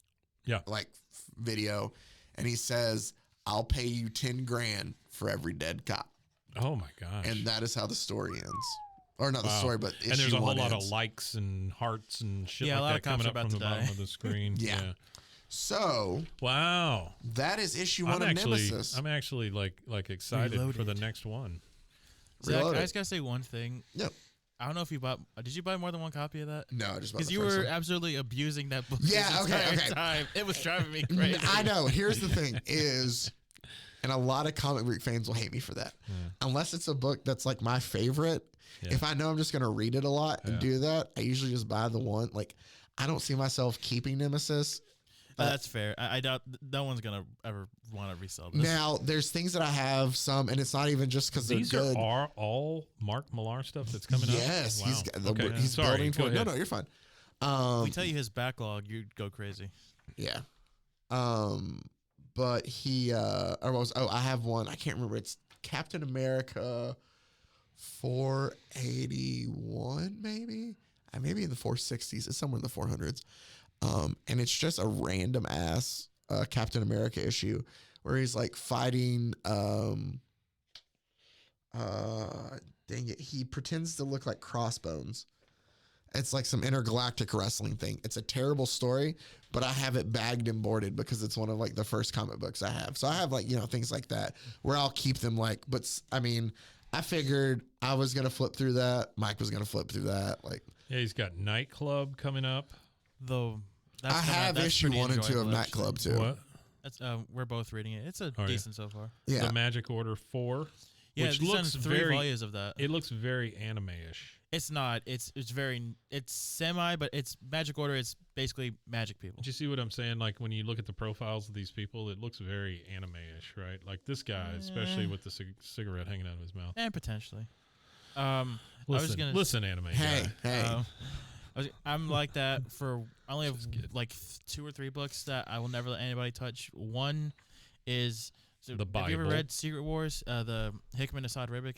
video. And he says, I'll pay you 10 grand for every dead cop. Oh my gosh. And that is how the story ends. Or not the story, but issue and there's a whole lot ends. of likes and hearts and shit a lot like of that cops coming are up about from to the bottom die. of the screen. Yeah. So Wow. that is issue one of Nemesis. I'm actually like excited for the next one. Zach, I just gotta say one thing. Yep. I don't know if you bought. Did you buy more than one copy of that? No, I just bought because you were absolutely abusing that book. Yeah, this entire time. It was driving me crazy. I know. Here's the thing: is, and a lot of comic book fans will hate me for that, unless it's a book that's like my favorite. Yeah. If I know I'm just gonna read it a lot and do that, I usually just buy the one. Like, I don't see myself keeping Nemesis. That's fair. I doubt no one's gonna ever want to resell this. Now, there's things that I have some, and it's not even just because they're good. These are all Mark Millar stuff that's coming up? Yes, Wow. he's building for it. No, you're fine. If we tell you his backlog, you'd go crazy. Yeah. But he, I have one. I can't remember. It's Captain America 481, maybe? Maybe in the 460s. It's somewhere in the 400s. And it's just a random ass Captain America issue where he's like fighting. Dang it, he pretends to look like Crossbones. It's like some intergalactic wrestling thing. It's a terrible story, but I have it bagged and boarded because it's one of like the first comic books I have. So I have like things like that where I'll keep them like. But I mean, I figured I was gonna flip through that. Mike was gonna flip through that. Like, Yeah, he's got Nightclub coming up. Though I have issue 1 and 2 of Nightclub too. What? That's we're both reading it. It's a Are you? decent so far. Yeah, The Magic Order 4. Yeah, which he's looks done 3 very. volumes of that. It looks very anime-ish. It's not. It's semi, but it's Magic Order. It's basically magic people. Do you see what I'm saying? Like when you look at the profiles of these people, it looks very anime-ish, right? Like this guy, especially with the cigarette hanging out of his mouth. And potentially. Listen, anime hey, guy. hey. I'm like that for. I only have Just kidding. like 2 or 3 books that I will never let anybody touch. One is. So The have you ever Bible. read Secret Wars? The Hickman Assad Ribic?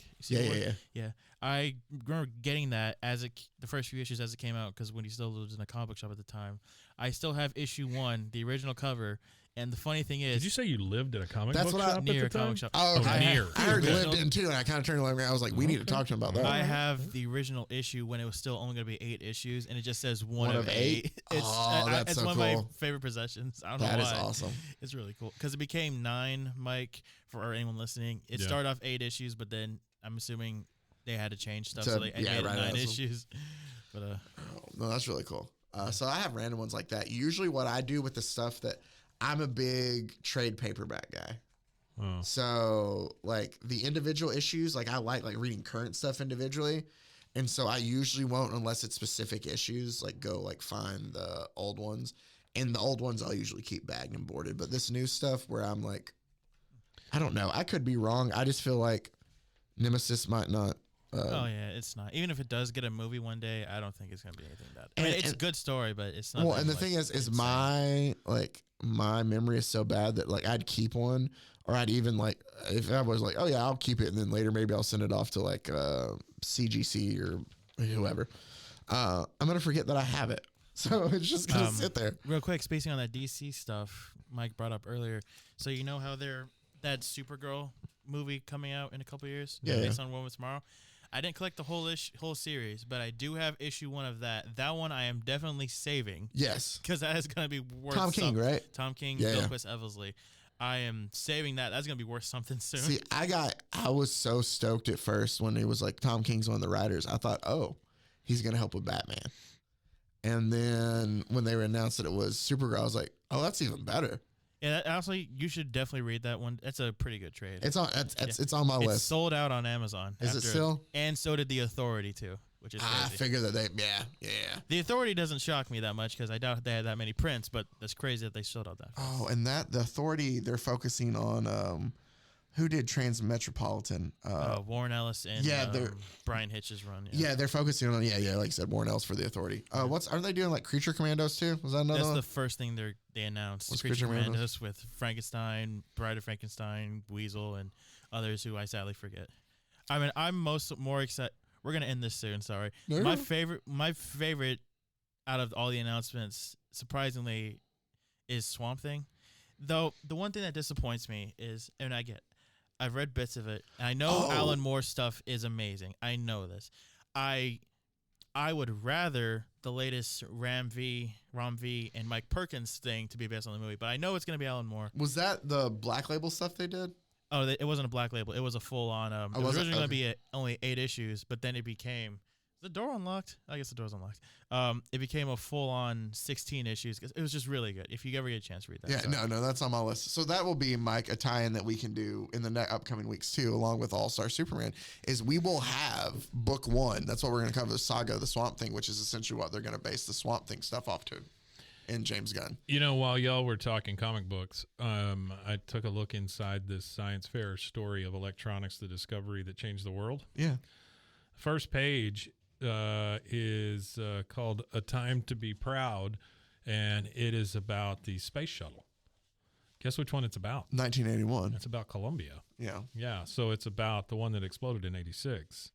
Yeah. I remember getting that the first few issues as it came out because when he still lived in a comic book shop at the time. I still have issue 1, the original cover. And the funny thing is, Did you say you lived at a comic That's book what I- shop near at the a comic time? shop. Oh, okay. near. I heard Original- lived in too, and I kind of turned around. I was like, we need to talk to him about that. I have the original issue when it was still only going to be 8 issues, and it just says one One of of 8. eight? Oh, that's it's so one of my cool. favorite possessions. I don't know That why. is awesome. It's really cool because it became 9, Mike, for anyone listening. It Yeah. started off 8 issues, but then I'm assuming they had to change stuff, To- so they yeah, made it right, 9 awesome. issues. But No, that's really cool. So I have random ones like that. Usually, what I do with the stuff that I'm a big trade paperback guy. Oh. So like the individual issues, like I like reading current stuff individually, and so I usually won't unless it's specific issues. Like go like find the old ones, and the old ones I'll usually keep bagged and boarded. But this new stuff where I'm like, I don't know, I could be wrong. I just feel like Nemesis might not. oh yeah, it's not. Even if it does get a movie one day, I don't think it's gonna be anything that. I mean, it's a good story, but it's not. Well, and the thing is insane. my memory is so bad that like I'd keep one, or I'd even like if I was like, oh yeah, I'll keep it, and then later maybe I'll send it off to like CGC or whoever. I'm gonna forget that I have it, so it's just gonna sit there. Real quick, speaking on that DC stuff, Mike brought up earlier. So you know how that Supergirl movie coming out in a couple years, based on Woman Tomorrow. I didn't collect the whole series, but I do have issue 1 of that. That one I am definitely saving. Yes, Because that is going to be worth Tom King, right? Tom King, Yeah, Bill yeah. Quist Eversley. I am saving that. That's going to be worth something soon. See, I was so stoked at first when it was like Tom King's one of the writers. I thought, oh, he's gonna help with Batman. And then when they announced that it was Supergirl, I was like, oh, that's even better. Yeah, honestly, you should definitely read that one. It's a pretty good trade. It's on it's on my It's list. sold out on Amazon. Is it still? And so did The Authority, too, which is I crazy. figure that yeah. The Authority doesn't shock me that much because I doubt they had that many prints, but that's crazy that they sold out that fast. Oh, and the Authority, they're focusing on who did Transmetropolitan? Warren Ellis and yeah, they're- Brian Hitch's run. Yeah, they're focusing on like you said, Warren Ellis for the Authority. Are they doing like Creature Commandos too? Was that another That's one? the first thing they announced. Was Creature Creature Commandos with Frankenstein, Bride of Frankenstein, Weasel, and others who I sadly forget. I mean, I'm more excited. We're gonna end this soon. Sorry. No. My favorite out of all the announcements, surprisingly, is Swamp Thing. Though the one thing that disappoints me is, and I've read bits of it, and I know Alan Moore's stuff is amazing. I know this. I would rather the latest Ram V, and Mike Perkins thing to be based on the movie, but I know it's going to be Alan Moore. Was that the Black Label stuff they did? Oh, it wasn't a Black Label. It was a full-on. It was originally going to be only 8 issues, but then it became. Is the door unlocked? I guess the door's unlocked. It became a full-on 16 issues. It was just really good. If you ever get a chance to read that. Yeah, no, that's on my list. So that will be, Mike, a tie-in that we can do in the upcoming weeks too, along with All-Star Superman, is we will have book 1. That's what we're going to cover, the Saga of the Swamp Thing, which is essentially what they're going to base the Swamp Thing stuff off to in James Gunn. You know, while y'all were talking comic books, I took a look inside this science fair story of electronics, the discovery that changed the world. Yeah. First page is called A Time to Be Proud, and it is about the space shuttle. Guess which one it's about? 1981. It's about Columbia. Yeah. Yeah, so it's about the one that exploded in 86,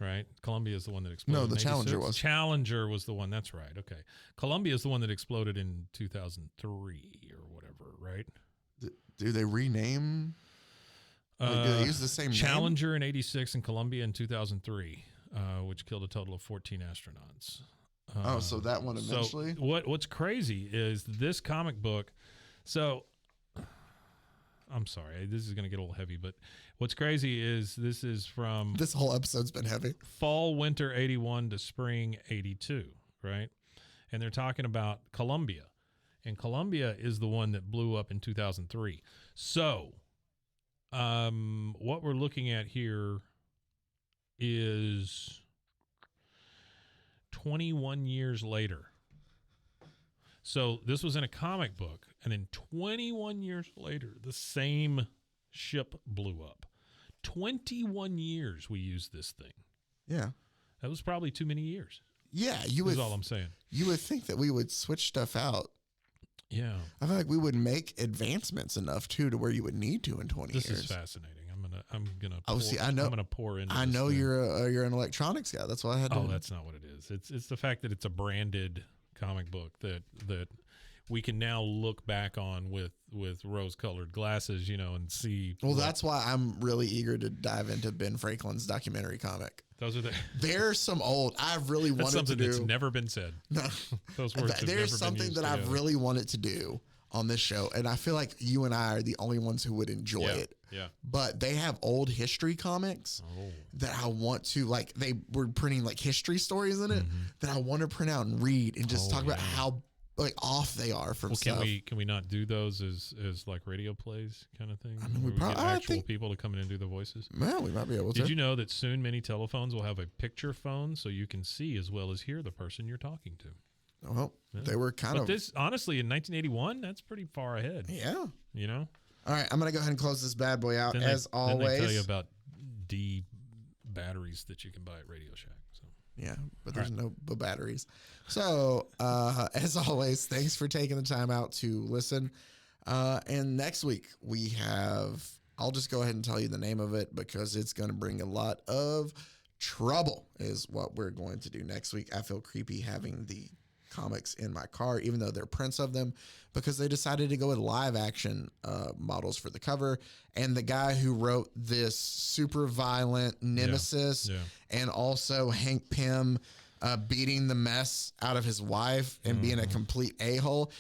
right? Columbia is the one that exploded No, the in 86. Challenger was. Challenger was the one, that's right, okay. Columbia is the one that exploded in 2003 or whatever, right? Do they rename? Do they use the same Challenger in 86 and Columbia in 2003. Which killed a total of 14 astronauts. So that one eventually? So what's crazy is this comic book. So I'm sorry, this is going to get a little heavy, but what's crazy is this is from This whole episode's been heavy. fall, winter 81 to spring 82, right? And they're talking about Colombia. And Colombia is the one that blew up in 2003. So what we're looking at here is 21 years later. So this was in a comic book, and then 21 years later, the same ship blew up. 21 years we used this thing. Yeah. That was probably too many years. Yeah, Is all I'm saying. You would think that we would switch stuff out. Yeah. I feel like we would make advancements enough too to where you would need to in 20 This years. is fascinating. I'm gonna. Oh, see, I know. I'm gonna pour into. I this know thing. you're an electronics guy. That's why I had to. Oh, that's not what it is. It's the fact that it's a branded comic book that we can now look back on with rose-colored glasses, and see. Well, that's why I'm really eager to dive into Ben Franklin's documentary comic. Those are There's some old. I've really that's wanted to something do. that's never been said. No, Those words. Have there's never something been used that I've together. really wanted to do on this show, and I feel like you and I are the only ones who would enjoy it. Yeah. But they have old history comics that I want to like. They were printing like history stories in it that I want to print out and read and just talk about how like off they are from stuff. Can we not do those as like radio plays kind of thing? I mean, we Where probably get actual think people to come in and do the voices. Well, we might be able to. Did you know that soon many telephones will have a picture phone so you can see as well as hear the person you're talking to? Well, they were kind But of. this, honestly, in 1981, that's pretty far ahead. Yeah. All right, I'm gonna go ahead and close this bad boy out as always. Then they tell you about D batteries that you can buy at Radio Shack. So. Yeah, but there's no batteries. So as always, thanks for taking the time out to listen. And next week we have. I'll just go ahead and tell you the name of it because it's going to bring a lot of trouble. Is what we're going to do next week. I feel creepy having the comics in my car, even though they're prints of them, because they decided to go with live action models for the cover. And the guy who wrote this super violent Nemesis and also Hank Pym beating the mess out of his wife and being a complete a-hole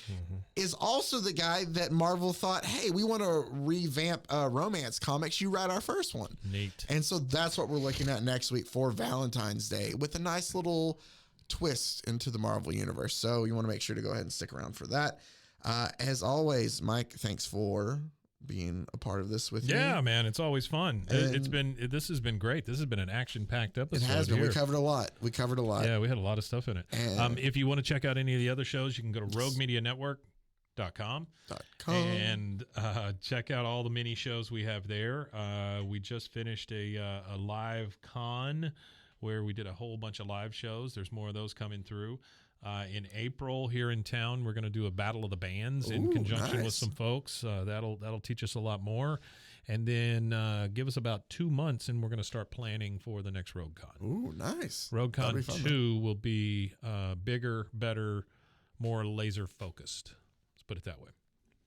is also the guy that Marvel thought, hey, we want to revamp romance comics. You write our first one. Neat. And so that's what we're looking at next week for Valentine's Day with a nice little twist into the Marvel universe. So you want to make sure to go ahead and stick around for that. As always, Mike, thanks for being a part of this with me. Yeah, man, it's always fun. This has been great. This has been an action-packed episode. It has been. Here. We covered a lot. Yeah, we had a lot of stuff in it. And if you want to check out any of the other shows, you can go to roguemedianetwork.com and check out all the mini shows we have there. We just finished a live con where we did a whole bunch of live shows. There's more of those coming through. In April here in town, we're going to do a battle of the bands in conjunction with some folks. That'll teach us a lot more. And then give us about 2 months, and we're going to start planning for the next RogueCon. Ooh, nice. RogueCon 2 will be bigger, better, more laser focused. Let's put it that way.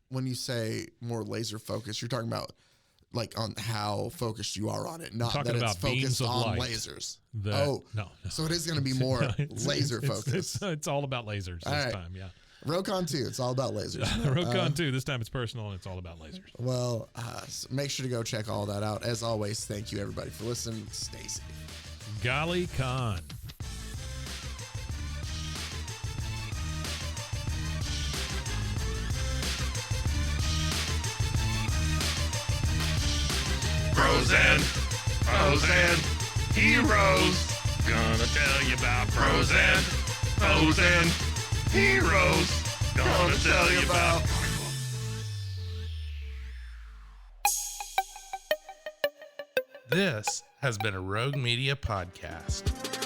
When you say more laser focused, you're talking about like on how focused you are on it, not that it's focused on lasers. No. So it is going to be more laser focused. It's all about lasers this time, yeah. RogueCon 2, it's all about lasers. RogueCon 2, this time it's personal and it's all about lasers. Well, so make sure to go check all that out. As always, thank you everybody for listening. Stay safe. Golly Con. Pros and heroes. Gonna tell you about pros and heroes. Gonna tell you about. This has been a Rogue Media podcast.